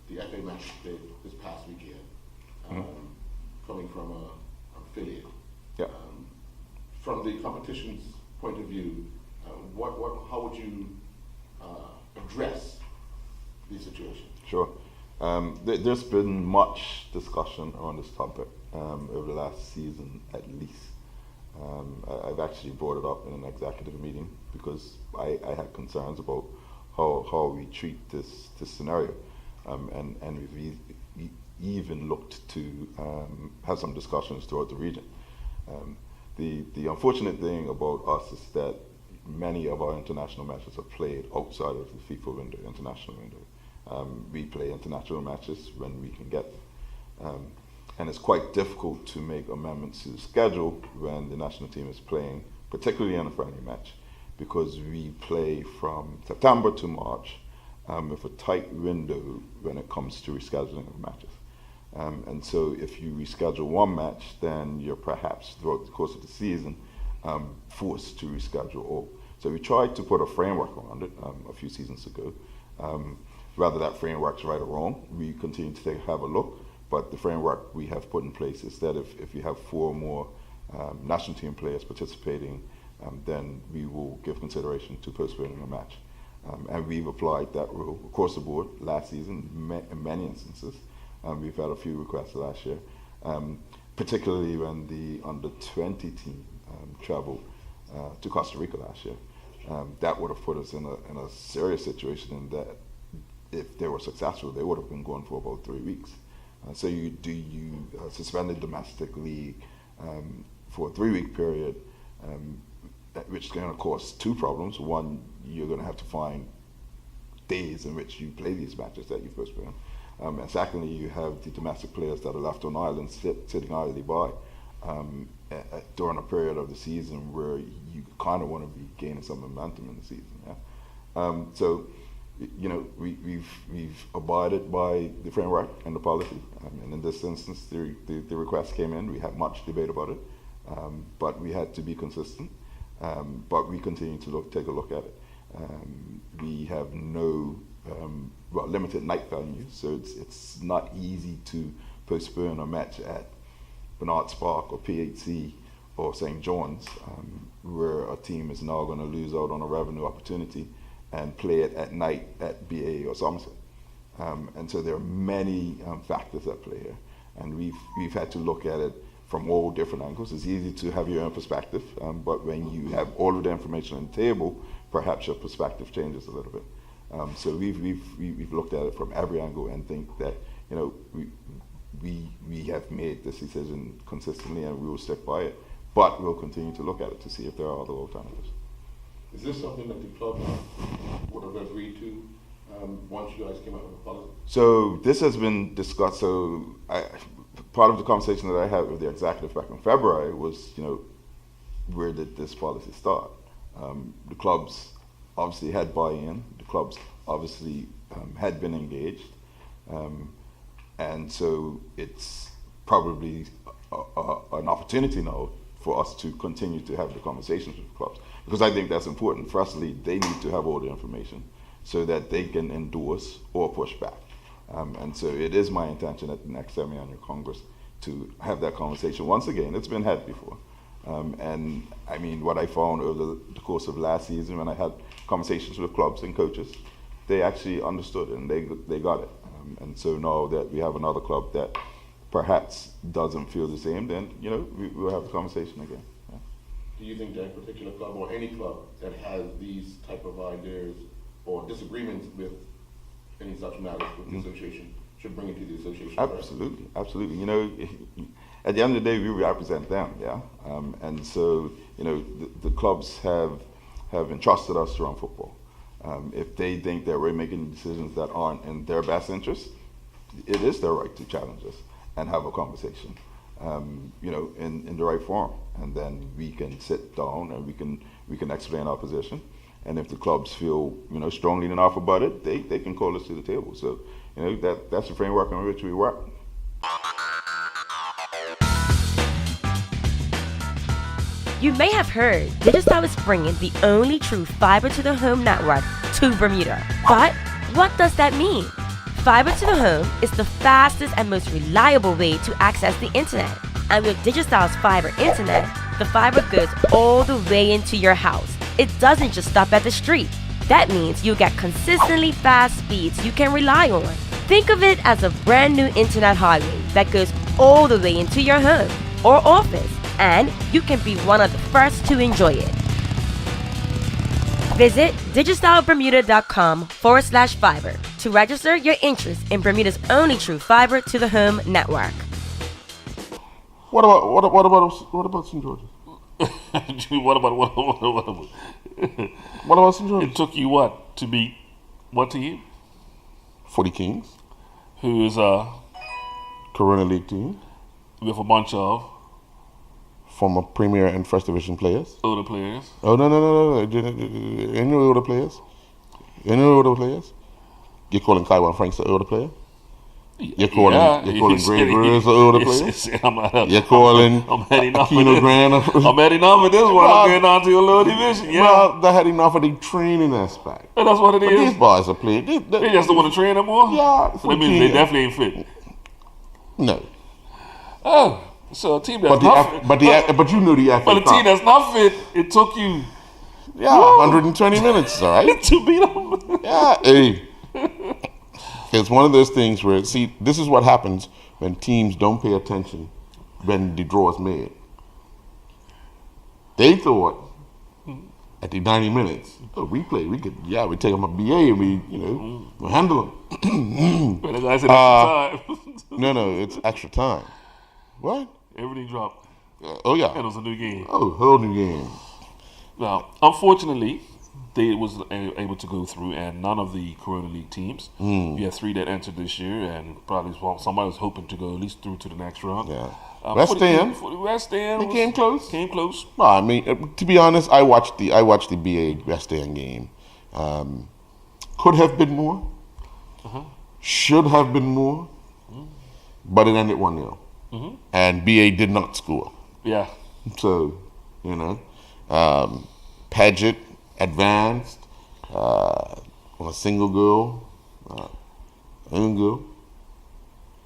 the FA matches played this past weekend, coming from an affiliate. Yeah. From the competition's point of view, how would you address the situation? Sure. There's been much discussion on this topic over the last season, at least. I've actually brought it up in an executive meeting because I had concerns about how we treat this scenario, and we've even looked to have some discussions throughout the region. The unfortunate thing about us is that many of our international matches are played outside of the FIFA window, international window. We play international matches when we can get them. And it's quite difficult to make amendments to the schedule when the national team is playing, particularly in a friendly match, because we play from September to March with a tight window when it comes to rescheduling of matches. And so if you reschedule one match, then you're perhaps throughout the course of the season forced to reschedule all. So we tried to put a framework around it a few seasons ago. Whether that framework's right or wrong, we continue to have a look. But the framework we have put in place is that if you have 4 more national team players participating, then we will give consideration to postponing a match. And we've applied that rule across the board last season in many instances. We've had a few requests last year, particularly when the under-20 team traveled to Costa Rica last year. That would have put us in a serious situation in that if they were successful, they would have been going for about 3 weeks. So you suspend the domestic league for a 3-week period, which is going to cause 2 problems. One, you're going to have to find days in which you play these matches that you've postponed. And secondly, you have the domestic players that are left on island sitting idly by during a period of the season where you kind of want to be gaining some momentum in the season. Yeah? So, you know, we've abided by the framework and the policy. And in this instance, the request came in. We had much debate about it, but we had to be consistent. But we continue to take a look at it. We have no limited night venues, so it's not easy to postpone a match at Bernards Park or PHC or St. John's, where a team is now going to lose out on a revenue opportunity and play it at night at BA or Somerset. And so there are many factors at play here, and we've had to look at it from all different angles. It's easy to have your own perspective, but when you have all of the information on the table, perhaps your perspective changes a little bit. So we've looked at it from every angle and think that, you know, we have made this decision consistently and we will stick by it, but we'll continue to look at it to see if there are other alternatives. Is this something that the club would have agreed to once you guys came up with a policy? So this has been discussed. So part of the conversation that I had with the executive back in February was, you know, where did this policy start? The clubs obviously had buy-in. The clubs obviously had been engaged. And so it's probably an opportunity now for us to continue to have the conversations with the clubs. Because I think that's important. Firstly, they need to have all the information so that they can endorse or push back. And so it is my intention at the next semi-annual Congress to have that conversation. Once again, it's been had before. And I mean, what I found over the course of last season, when I had conversations with clubs and coaches, they actually understood and they got it. And so now that we have another club that perhaps doesn't feel the same, then we'll have the conversation again. Yeah. Do you think that particular club or any club that has these type of ideas or disagreements with any such matters with the association should bring it to the association? Absolutely. At the end of the day, we represent them, yeah. And so the clubs have entrusted us to run football. If they think that we're making decisions that aren't in their best interest, it is their right to challenge us and have a conversation, in the right forum, and then we can sit down and we can explain our position. And if the clubs feel strongly enough about it, they can call us to the table. So that's the framework in which we work. You may have heard Digicel is bringing the only true fiber to the home network to Bermuda. But what does that mean? Fiber to the home is the fastest and most reliable way to access the internet. And with Digicel's fiber internet, the fiber goes all the way into your house. It doesn't just stop at the street. That means you get consistently fast speeds you can rely on. Think of it as a brand new internet highway that goes all the way into your home or office, and you can be one of the first to enjoy it. Visit digicelbermuda.com/fiber to register your interest in Bermuda's only true fiber to the home network. What about St. George's? What about? What about St. George's? It took you what to beat what team? 40 Kings, Who is Corona League team, with a bunch of former Premier and First Division players. older players. Oh, no. Any older players? You're calling Kaiwan Franks the older player? You're calling Gray Brewers the older player? You're calling Aquino Grant? I'm had enough of this one. I'm getting on to a lower division. Yeah. Well, they had enough of the training aspect. And that's what it But is. these boys are playing. They just don't want to train no more? Yeah. So that means they definitely ain't fit. No. Oh, so a team that's not fit. But you knew the FA But a team that's not fit, it took you 120 minutes, all right? to beat them. Yeah, hey. It's one of those things where, see, this is what happens when teams don't pay attention when the draw is made. They thought at the 90 minutes, we take them a BA and we'll handle them. But the guy said extra time. No, it's extra time. What? Everything dropped. Oh, yeah. And it was a new game. Oh, whole new game. Now, unfortunately, they was able to go through, and none of the Corona League teams. We had 3 that entered this year, and probably somebody was hoping to go at least through to the next round. Yeah. West End, they came close. Came close. Well, I mean, to be honest, I watched the BA West End game. Could have been more. Should have been more. But it ended 1-0. And BA did not score. Yeah. So, Paget advanced on a single goal, own goal.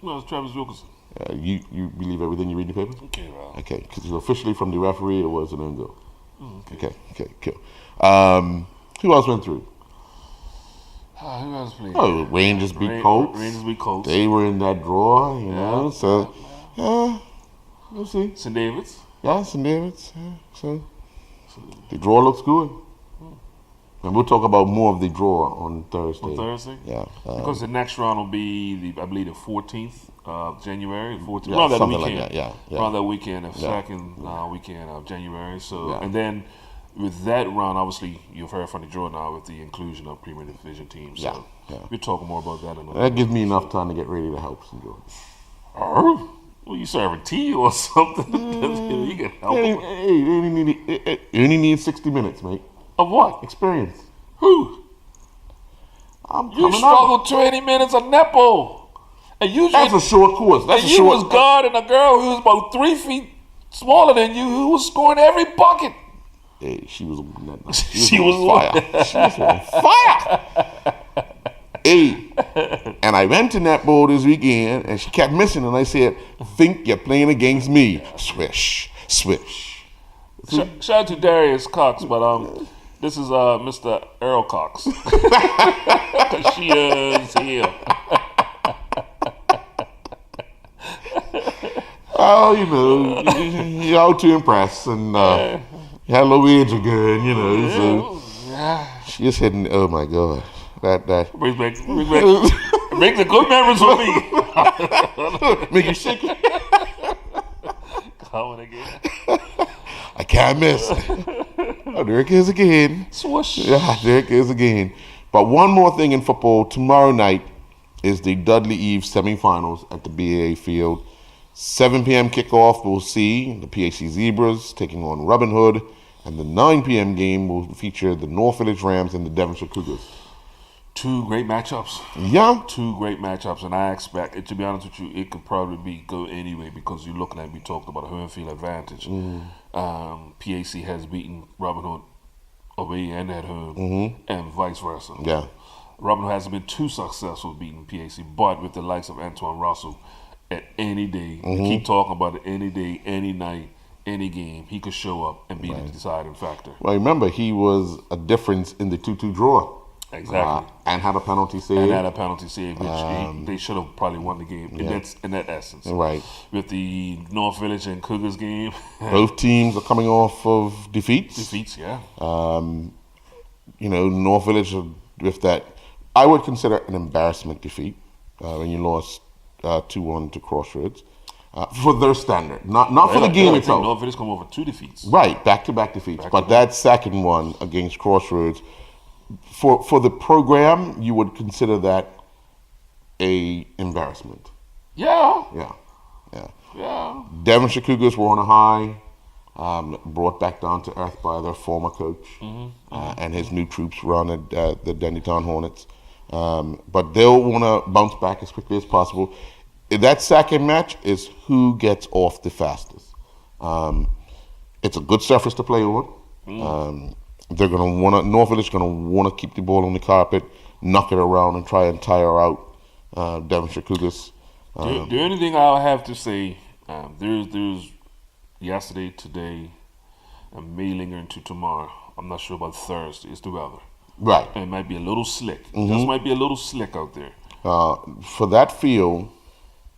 No, it's Travis Wilkerson. You believe everything you read in the paper? Okay, right. Okay, because officially from the referee, it was an own goal. Okay, cool. Who else went through? Who else played? Oh, Rangers beat Colts. They were in that draw, so we'll see. St. David's. Yeah, St. David's. Yeah, so the draw looks good. And we'll talk about more of the draw on Thursday. On Thursday? Yeah. Because the next round will be, I believe, the 14th of January. 14th. Yeah, around that something weekend. like that, yeah. Around that weekend, the second weekend of January. So, and then with that round, obviously, you've heard from the draw now with the inclusion of Premier Division teams. So we'll talk more about that in a little That gives me enough time to get ready to help St. George. Well, you serving tea or something? You can help. You only need 60 minutes, mate. Of what? Experience. Who? You struggled 20 minutes of netball. And that's a short course. You was guarding a girl who was about 3 feet smaller than you, who was scoring every bucket. Hey, she was on fire. She was on fire. Hey, and I went to netball this weekend, and she kept missing, and I said, "Think you're playing against me?" Swish, swish. Shout out to Darius Cox, but this is Mr. Earl Cox. Cause she is here. Oh, you're out to impress, and you had a little age again, so she is hitting. Oh my God, that brings the good memories for me. Make you sick. Coming again. I can't miss. Oh, there it is again. Swoosh. Yeah, there it is again. But one more thing in football. Tomorrow night is the Dudley Eve semifinals at the BAA Field. 7 p.m. kickoff, we'll see the PAC Zebras taking on Robin Hood. And the 9 p.m. game will feature the North Village Rams and the Devonshire Cougars. Two great matchups. Yeah. Two great matchups, and I expect it. To be honest with you, it could probably go anyway because you're looking at. We talked about a home field advantage. PAC has beaten Robin Hood away and at home, and vice versa. Yeah. Robin Hood hasn't been too successful beating PAC, but with the likes of Antoine Russell, at any day, we keep talking about it. Any day, any night, any game, he could show up and be the deciding factor. Well, remember he was a difference in the 2-2 draw. Exactly. And had a penalty save. Which they should have probably won the game in that essence. Right. With the North Village and Cougars game. Both teams are coming off of defeats. Yeah. North Village with that, I would consider an embarrassment defeat when you lost 2-1 to Crossroads. For their standard. Not for the game itself. North Village come over 2 defeats. Right, back-to-back defeats. But that second one against Crossroads, for the program, you would consider that a embarrassment. Yeah. Devonshire Cougars were on a high, brought back down to earth by their former coach and his new troops run at the Dendytown Hornets. But they'll want to bounce back as quickly as possible. That second match is who gets off the fastest. It's a good surface to play on. They're going to want to. North Village is going to want to keep the ball on the carpet, knock it around, and try and tire out Devonshire Cougars. The only thing I'll have to say, there's yesterday, today, and may linger into tomorrow. I'm not sure about Thursday. It's the weather. Right. And it might be a little slick. Just might be a little slick out there. For that field,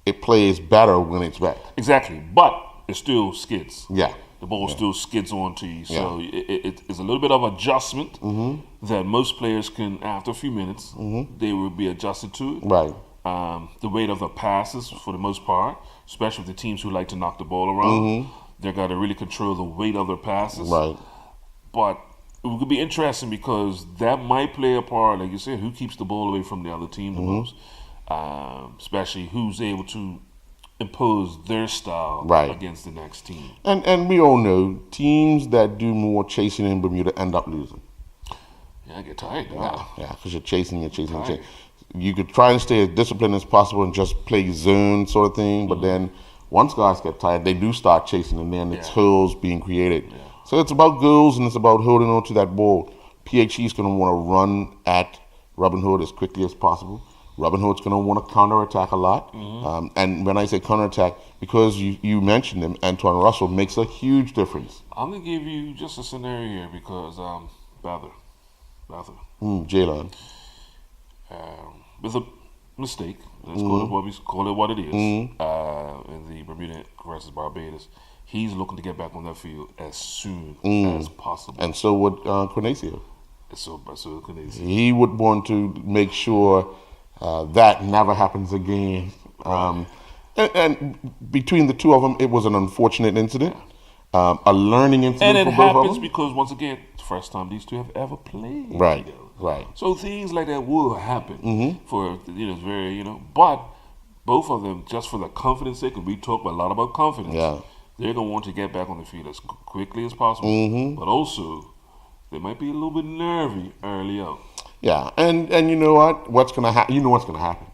it plays better when it's wet. Exactly, but it still skids. Yeah. The ball still skids onto you. So it's a little bit of adjustment that most players can, after a few minutes, they will be adjusted to it. Right. The weight of the passes, for the most part, especially with the teams who like to knock the ball around, they've got to really control the weight of their passes. Right. But it could be interesting because that might play a part, like you said, who keeps the ball away from the other team the most, especially who's able to impose their style against the next team. And we all know teams that do more chasing in Bermuda end up losing. Yeah, I get tired. Yeah, because you're chasing. You could try and stay as disciplined as possible and just play zone sort of thing, but then once guys get tired, they do start chasing, and then it's holes being created. Yeah. So it's about goals and it's about holding on to that ball. PHE is going to want to run at Robin Hood as quickly as possible. Robin Hood's going to want to counterattack a lot. And when I say counterattack, because you mentioned him, Antoine Russell makes a huge difference. I'm going to give you just a scenario here because Bather. Jalen. With a mistake, let's call it what it is, in the Bermuda versus Barbados, he's looking to get back on that field as soon as possible. And so would Cornecio. So Cornecio. He would want to make sure that never happens again. And between the two of them, it was an unfortunate incident, a learning incident. And it for both of happens them. because, once again, it's the first time these two have ever played. Right. together. Right. So things like that will happen for but both of them, just for the confidence sake, and we talk a lot about confidence. Yeah. They're gonna want to get back on the field as quickly as possible. But also, they might be a little bit nervy early on. Yeah, and you know what? What's gonna happen? You know what's gonna happen.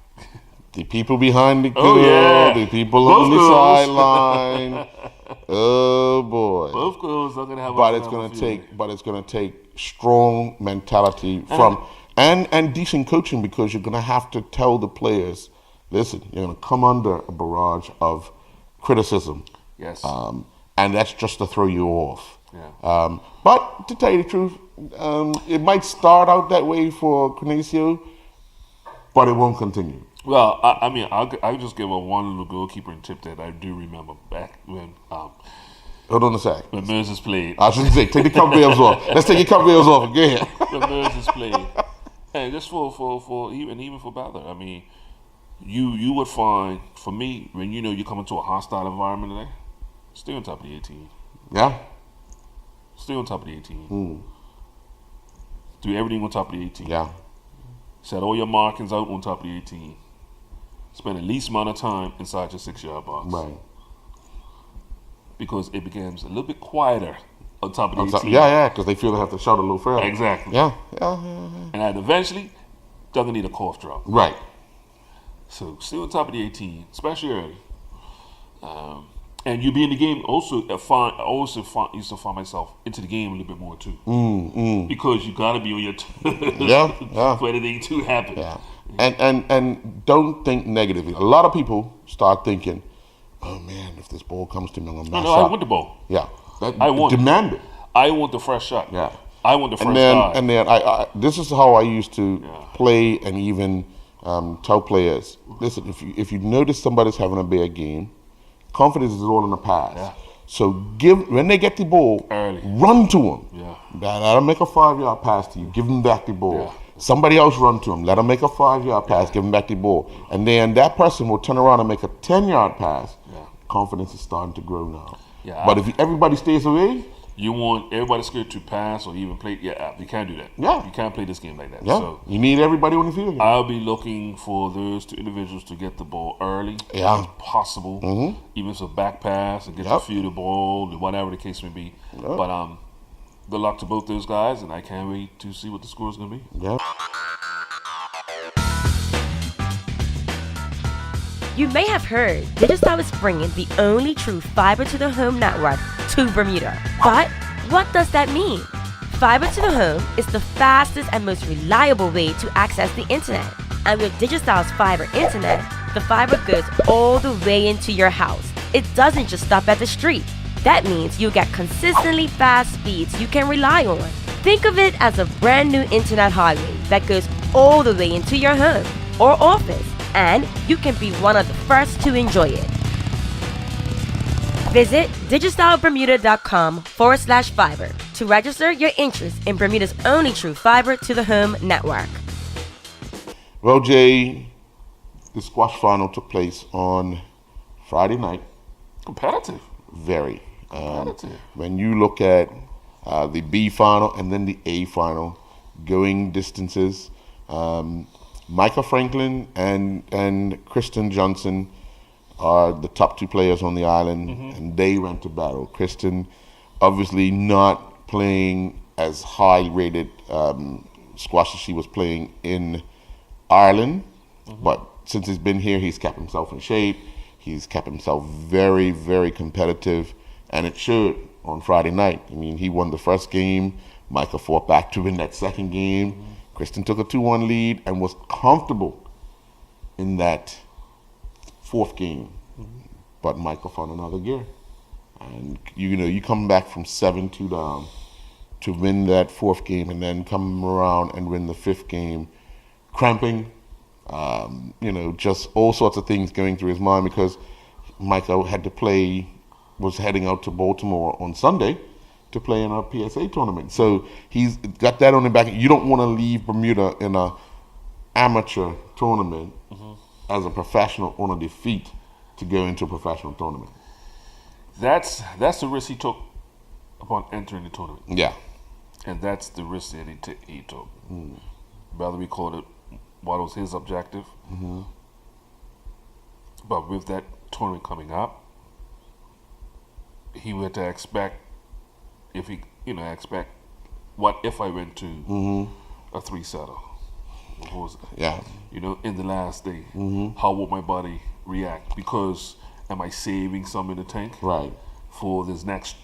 The people behind the goal, the people on the sideline. Oh boy! Both goals are gonna have. But it's gonna take strong mentality and decent coaching, because you're gonna have to tell the players, listen, you're gonna come under a barrage of criticism. Yes. And that's just to throw you off. Yeah. But to tell you the truth, it might start out that way for Cornelio, but it won't continue. Well, I mean, I'll just give one little goalkeeping tip that I do remember back when Hold on a sec. when Moses played. I shouldn't say, take the coverails off. Let's take your coverails off again. When Moses played, and just for even for Butler, I mean, you would find, for me, when you come into a hostile environment today, stay on top of the 18. Yeah. Stay on top of the 18. Do everything on top of the 18. Yeah. Set all your markings out on top of the 18. Spend the least amount of time inside your 6-yard box. Right. Because it becomes a little bit quieter on top of the 18. Yeah, because they feel they have to shout a little further. Exactly. Yeah. And then eventually, they're going to need a cough drop. Right. So stay on top of the 18, especially early. And you be in the game also. I used to find myself into the game a little bit more too. Because you got to be on your toes Yeah. for anything to happen. Yeah. And don't think negatively. A lot of people start thinking, oh man, if this ball comes to me, I'm going to mess No, up. I want the ball. Yeah. I want demand it. I want the fresh shot. Yeah. I want the fresh And shot. then I this is how I used to play and even tell players, listen, if you notice somebody's having a bad game, confidence is all in the pass. Yeah. So when they get the ball, Early. run to them. Yeah. Let them make a 5-yard pass to you. Give them back the ball. Yeah. Somebody else run to them. Let them make a 5-yard pass. Give them back the ball. And then that person will turn around and make a 10-yard pass. Yeah. Confidence is starting to grow now. Yeah, But if everybody stays away, You want everybody scared to pass or even play. Yeah, you can't do that. Yeah. You can't play this game like that. yeah, So you need everybody on the field. I'll be looking for those two individuals to get the ball early, Yeah. if possible, even if it's a back pass and get Yep. to feel the ball, whatever the case may be. Yep. But good luck to both those guys, and I can't wait to see what the score is going to be. Yeah. You may have heard Digicel is bringing the only true fiber to the home network to Bermuda. But what does that mean? Fiber to the home is the fastest and most reliable way to access the internet. And with Digicel's fiber internet, the fiber goes all the way into your house. It doesn't just stop at the street. That means you'll get consistently fast speeds you can rely on. Think of it as a brand new internet highway that goes all the way into your home or office, and you can be one of the first to enjoy it. Visit digicelbermuda.com/fiber to register your interest in Bermuda's only true fiber to the home network. Well, Jay, the squash final took place on Friday night. Competitive. Very. Competitive. When you look at the B final and then the A final, going distances, Micah Franklin and Kristen Johnson are the top two players on the island, and they went to battle. Kristen, obviously not playing as high-rated squash as she was playing in Ireland, but since he's been here, he's kept himself in shape. He's kept himself very, very competitive, and it showed on Friday night. I mean, he won the first game. Micah fought back to win that second game. Kristen took a 2-1 lead and was comfortable in that fourth game. But Micah found another gear. And you come back from 7-2 down to win that fourth game and then come around and win the fifth game. Cramping, just all sorts of things going through his mind because Micah was heading out to Baltimore on Sunday to play in a PSA tournament. So he's got that on the back. You don't want to leave Bermuda in a amateur tournament as a professional on a defeat to go into a professional tournament. That's the risk he took upon entering the tournament. Yeah. And that's the risk that he took. Whether we call it what was his objective. But with that tournament coming up, he would expect what if I went to a 3-setter? Yeah. In the last day, how would my body react? Because am I saving some in the tank? Right. For this next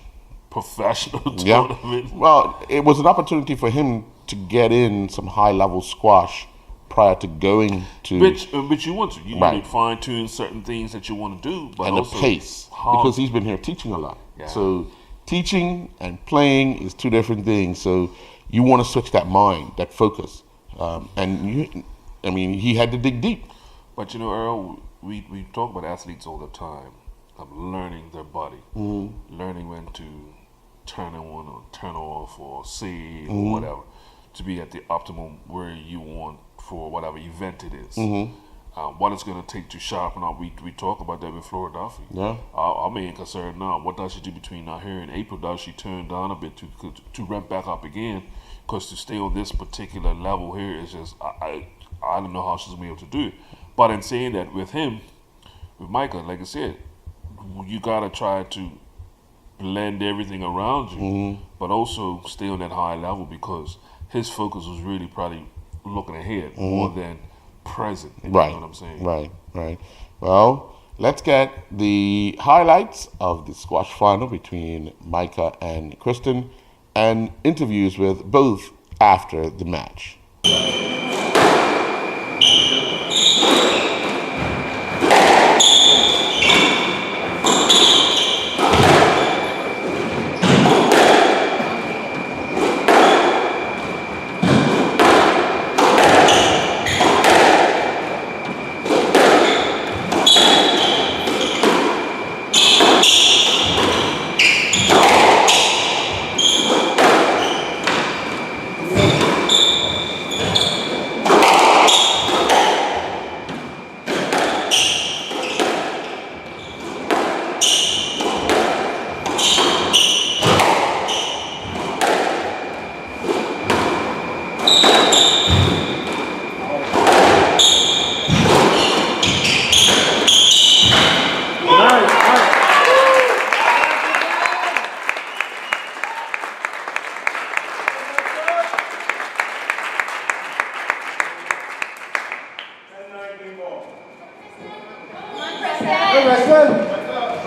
professional Yeah. tournament? Well, it was an opportunity for him to get in some high-level squash prior to going to... Which you want to. You Right. need to fine-tune certain things that you want to do. But and also the pace, because he's been here teaching a lot. Yeah. So teaching and playing is two different things. So you want to switch that mind, that focus. He had to dig deep. But Earl, we talk about athletes all the time of learning their body, learning when to turn on or turn off or save or whatever, to be at the optimum where you want for whatever event it is. What it's going to take to sharpen up. We talk about that with Flora Duffy. Yeah. Our main concern now, what does she do between now here and April? Does she turn down a bit to ramp back up again? Because to stay on this particular level here is just, I don't know how she's going to be able to do it. But in saying that, with Micah, like I said, you got to try to blend everything around you, but also stay on that high level, because his focus was really probably looking ahead more than present. Right. You know what I'm saying? Right. Well, let's get the highlights of the squash final between Micah and Kristen and interviews with both after the match.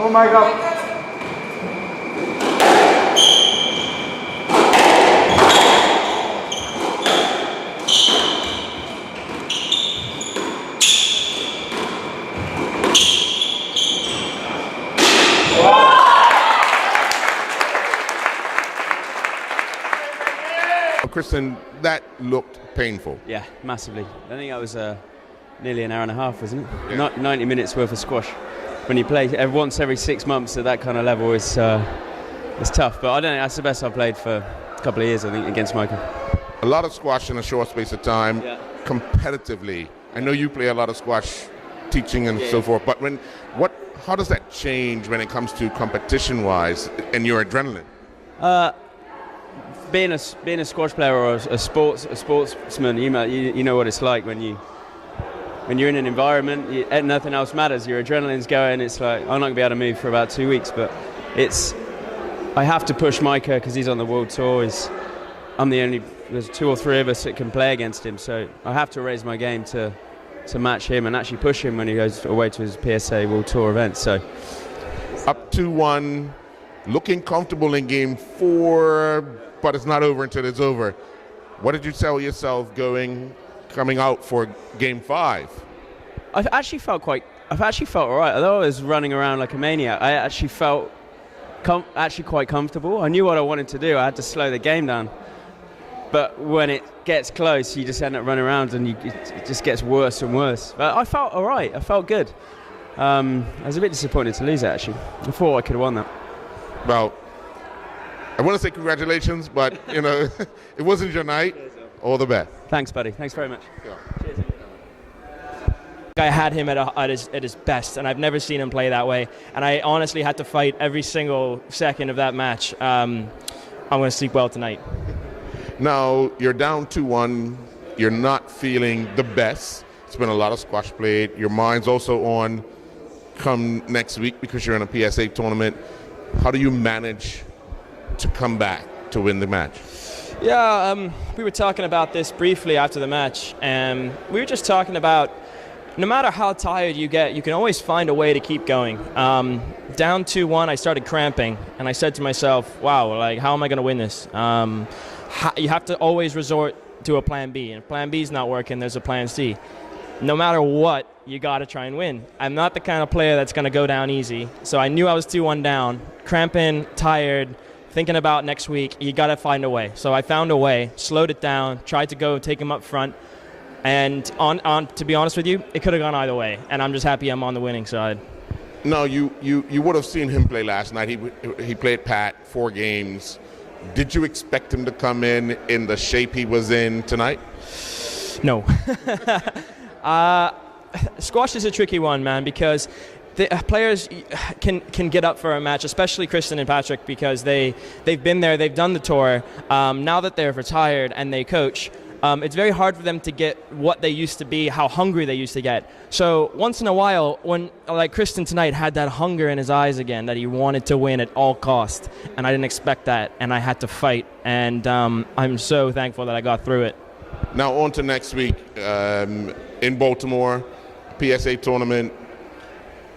Oh my God. Kristen, that looked painful. Yeah, massively. I think that was nearly an hour and a half, wasn't it? Yeah. 90 minutes worth of squash. When you play once every 6 months at that kind of level, it's tough. But I don't know, that's the best I've played for a couple of years, I think, against Michael. A lot of squash in a short space of time, competitively. I know you play a lot of squash, teaching and so forth, but how does that change when it comes to competition-wise and your adrenaline? Being a squash player or a sportsman, you know what it's like when you're in an environment, nothing else matters. Your adrenaline's going. It's like, I'm not going to be able to move for about 2 weeks, but I have to push Micah because he's on the world tour. There's 2 or 3 of us that can play against him, so I have to raise my game to match him and actually push him when he goes away to his PSA World Tour event. So up 2-1, looking comfortable in game 4, but it's not over until it's over. What did you tell yourself coming out for game 5? I've actually felt all right. Although I was running around like a maniac, I actually felt quite comfortable. I knew what I wanted to do. I had to slow the game down. But when it gets close, you just end up running around and it just gets worse and worse. But I felt all right. I felt good. I was a bit disappointed to lose it, actually. I thought I could have won that. Well, I want to say congratulations, but, it wasn't your night. All the best. Thanks, buddy. Thanks very much. Yeah. Cheers. I had him at his best, and I've never seen him play that way. And I honestly had to fight every single second of that match. I'm going to sleep well tonight. Now, you're down 2-1. You're not feeling the best. It's been a lot of squash played. Your mind's also on come next week because you're in a PSA tournament. How do you manage to come back to win the match? Yeah, we were talking about this briefly after the match, and we were just talking about no matter how tired you get, you can always find a way to keep going. Down 2-1, I started cramping, and I said to myself, wow, how am I going to win this? You have to always resort to a plan B, and if plan B is not working, there's a plan C. No matter what, you got to try and win. I'm not the kind of player that's going to go down easy, so I knew I was 2-1 down, cramping, tired, thinking about next week, you got to find a way. So I found a way, slowed it down, tried to go take him up front. And on to be honest with you, it could have gone either way. And I'm just happy I'm on the winning side. No, you would have seen him play last night. He played Pat 4 games. Did you expect him to come in the shape he was in tonight? No. Squash is a tricky one, man, because the players can get up for a match, especially Kristen and Patrick, because they've been there, they've done the tour. Now that they're retired and they coach, it's very hard for them to get what they used to be, how hungry they used to get. So once in a while, when like Kristen tonight had that hunger in his eyes again, that he wanted to win at all costs, and I didn't expect that, and I had to fight, and I'm so thankful that I got through it. Now on to next week in Baltimore, PSA tournament.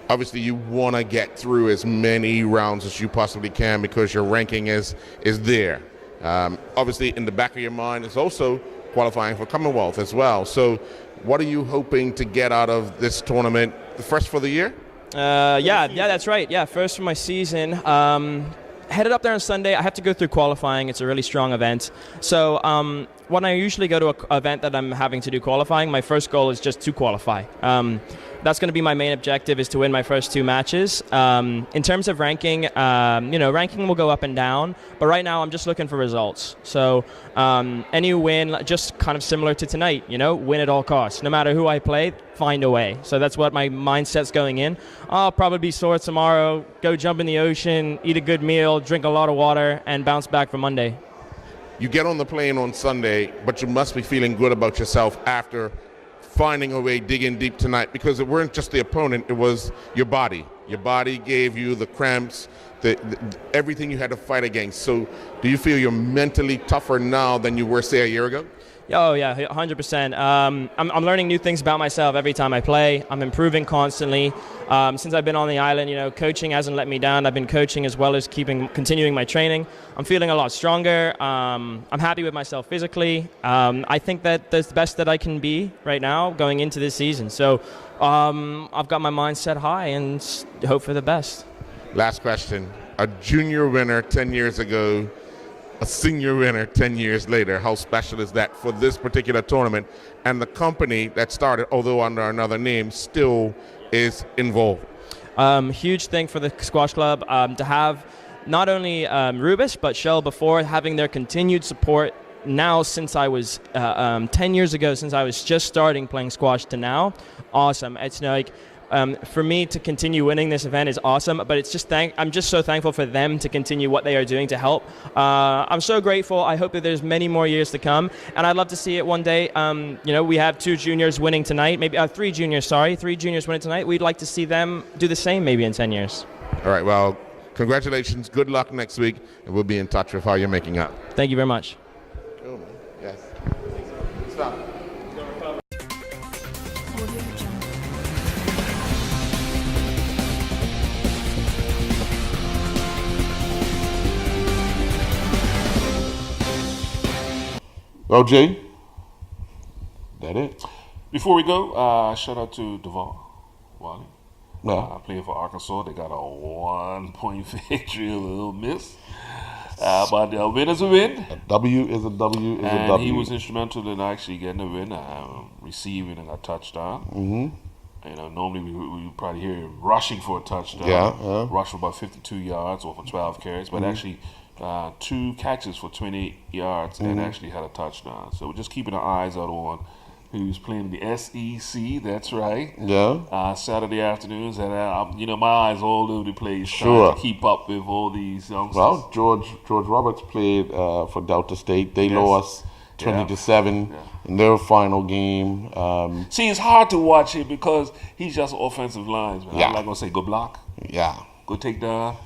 Obviously, you want to get through as many rounds as you possibly can because your ranking is there. Obviously, in the back of your mind is also qualifying for Commonwealth as well. So what are you hoping to get out of this tournament? The first for the year? Yeah, that's right. Yeah, first for my season. Headed up there on Sunday. I have to go through qualifying. It's a really strong event. So when I usually go to an event that I'm having to do qualifying, my first goal is just to qualify. That's going to be my main objective, is to win my first 2 matches. In terms of ranking, ranking will go up and down, but right now I'm just looking for results. So any win, just kind of similar to tonight, win at all costs. No matter who I play, find a way. So that's what my mindset's going in. I'll probably be sore tomorrow, go jump in the ocean, eat a good meal, drink a lot of water, and bounce back for Monday. You get on the plane on Sunday, but you must be feeling good about yourself after finding a way, digging deep tonight, because it weren't just the opponent, it was your body. Your body gave you the cramps, everything you had to fight against. So do you feel you're mentally tougher now than you were, say, a year ago? Oh, yeah, 100%. I'm learning new things about myself every time I play. I'm improving constantly. Since I've been on the island, coaching hasn't let me down. I've been coaching as well as continuing my training. I'm feeling a lot stronger. I'm happy with myself physically. I think that that's the best that I can be right now going into this season. So I've got my mind set high and hope for the best. Last question. A junior winner 10 years ago, a senior winner 10 years later. How special is that for this particular tournament? And the company that started, although under another name, still is involved. Huge thing for the squash club to have not only Rubis, but Shell before, having their continued support now since I was 10 years ago, since I was just starting playing squash to now. Awesome. It's like, for me to continue winning this event is awesome, but it's just I'm just so thankful for them to continue what they are doing to help. I'm so grateful. I hope that there's many more years to come, and I'd love to see it one day. We have 2 juniors winning tonight, maybe 3 juniors winning tonight. We'd like to see them do the same maybe in 10 years. All right, well, congratulations. Good luck next week, and we'll be in touch with how you're making out. Thank you very much. Cool, man. Yes. Stop. Well, Jay, that it. Before we go, shout out to Duval Wally. Yeah. Playing for Arkansas. They got a 1-point victory, a little miss. But a win is a win. A W is a W is a W. He was instrumental in actually getting a win, receiving a touchdown. Mm-hmm. Normally we probably hear him rushing for a touchdown. Yeah. Rush for about 52 yards or for 12 carries, but actually 2 catches for 20 yards and actually had a touchdown. So we're just keeping our eyes out on who's playing the SEC. That's right. Yeah. Saturday afternoons, and my eyes all over the place Sure. trying to keep up with all these youngsters. Well, George Roberts played for Delta State. They lost 20-7 in their final game. See, it's hard to watch it because he's just an offensive lineman. Yeah. I'm not gonna say go block. Yeah. Go take down.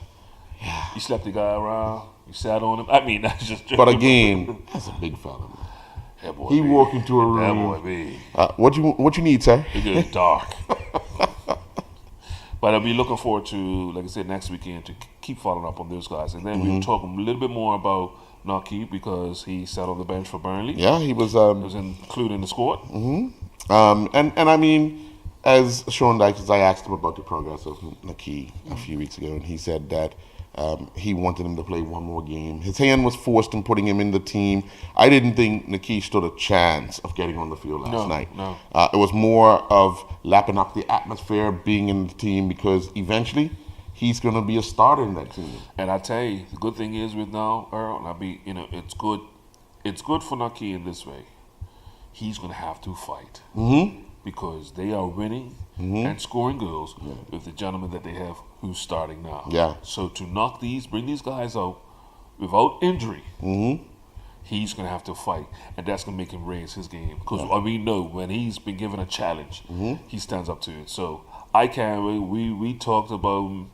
Yeah. You slept the guy around. You sat on him. I mean, that's just. But again, that's a big fella, man. That boy he big. walked into a room. That boy big. What you need, sir? It gets dark. But I'll be looking forward to, like I said, next weekend to keep following up on those guys. And then we'll talk a little bit more about Naki because he sat on the bench for Burnley. Yeah, he was. He was included in the squad. And I mean, as Sean Dykes, I asked him about the progress of Naki a few weeks ago, and he said that He wanted him to play one more game. His hand was forced in putting him in the team. I didn't think Naki stood a chance of getting on the field last night. No. It was more of lapping up the atmosphere, being in the team, because eventually he's going to be a starter in that team. And I tell you, the good thing is with now, Earl, and it's good. It's good for Naki in this way. He's going to have to fight because they are winning and scoring goals with the gentleman that they have who's starting now. Yeah. So to bring these guys out without injury, he's going to have to fight, and that's going to make him raise his game. Because we know when he's been given a challenge, he stands up to it. So I can't wait. We talked about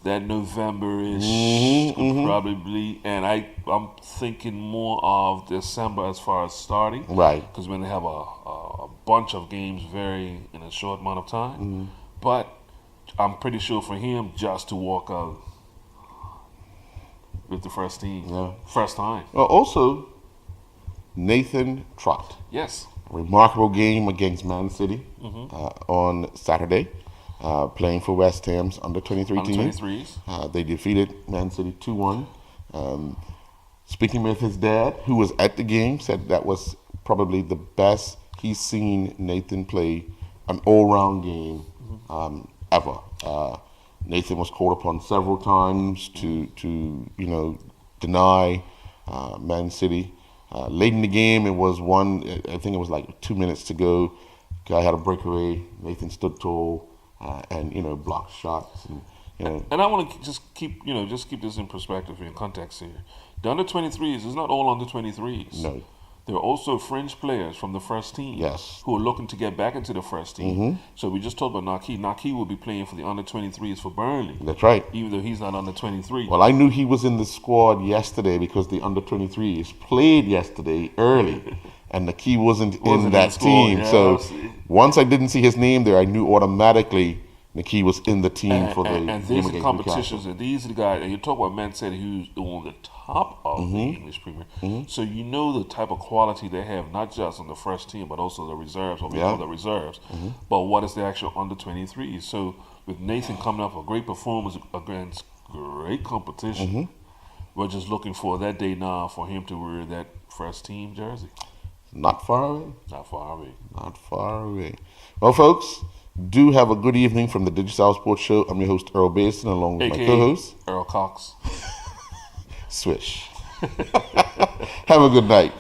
that November-ish probably, and I'm thinking more of December as far as starting. Right. Because when they have a bunch of games in a short amount of time. But I'm pretty sure for him just to walk out with the first team, first time. Well, also, Nathan Trott. Yes. Remarkable game against Man City on Saturday. Playing for West Ham's under-23 team. 23s. They defeated Man City 2-1. Speaking with his dad, who was at the game, said that was probably the best he's seen Nathan play an all-round game ever. Nathan was called upon several times to deny Man City. Late in the game, it was I think it was like 2 minutes to go. Guy had a breakaway. Nathan stood tall. And blocked shots, and I want to just keep this in perspective in context here. The under 23s is not all under 23s. No, there are also fringe players from the first team. Yes, who are looking to get back into the first team. So we just talked about Naki. Naki will be playing for the under 23s for Burnley. That's right. Even though he's not under 23. Well, I knew he was in the squad yesterday because the under 23s played yesterday early. And Naki wasn't in that team. Yeah, so once I didn't see his name there, I knew automatically Naki was in the team for the and these are the competitions, and these are the guys, and you talk about Man City, who's on the top of the English Premier. So you know the type of quality they have, not just on the first team, but also the reserves, what we call the reserves. But what is the actual under 23s? So with Nathan coming up, a great performance against great competition, we're just looking for that day now for him to wear that first team jersey. Not far away. Not far away. Not far away. Well, folks, do have a good evening from the Digicel Sports Show. I'm your host, Earl Basin, along with my co-host, Earl Cox. Swish. Have a good night.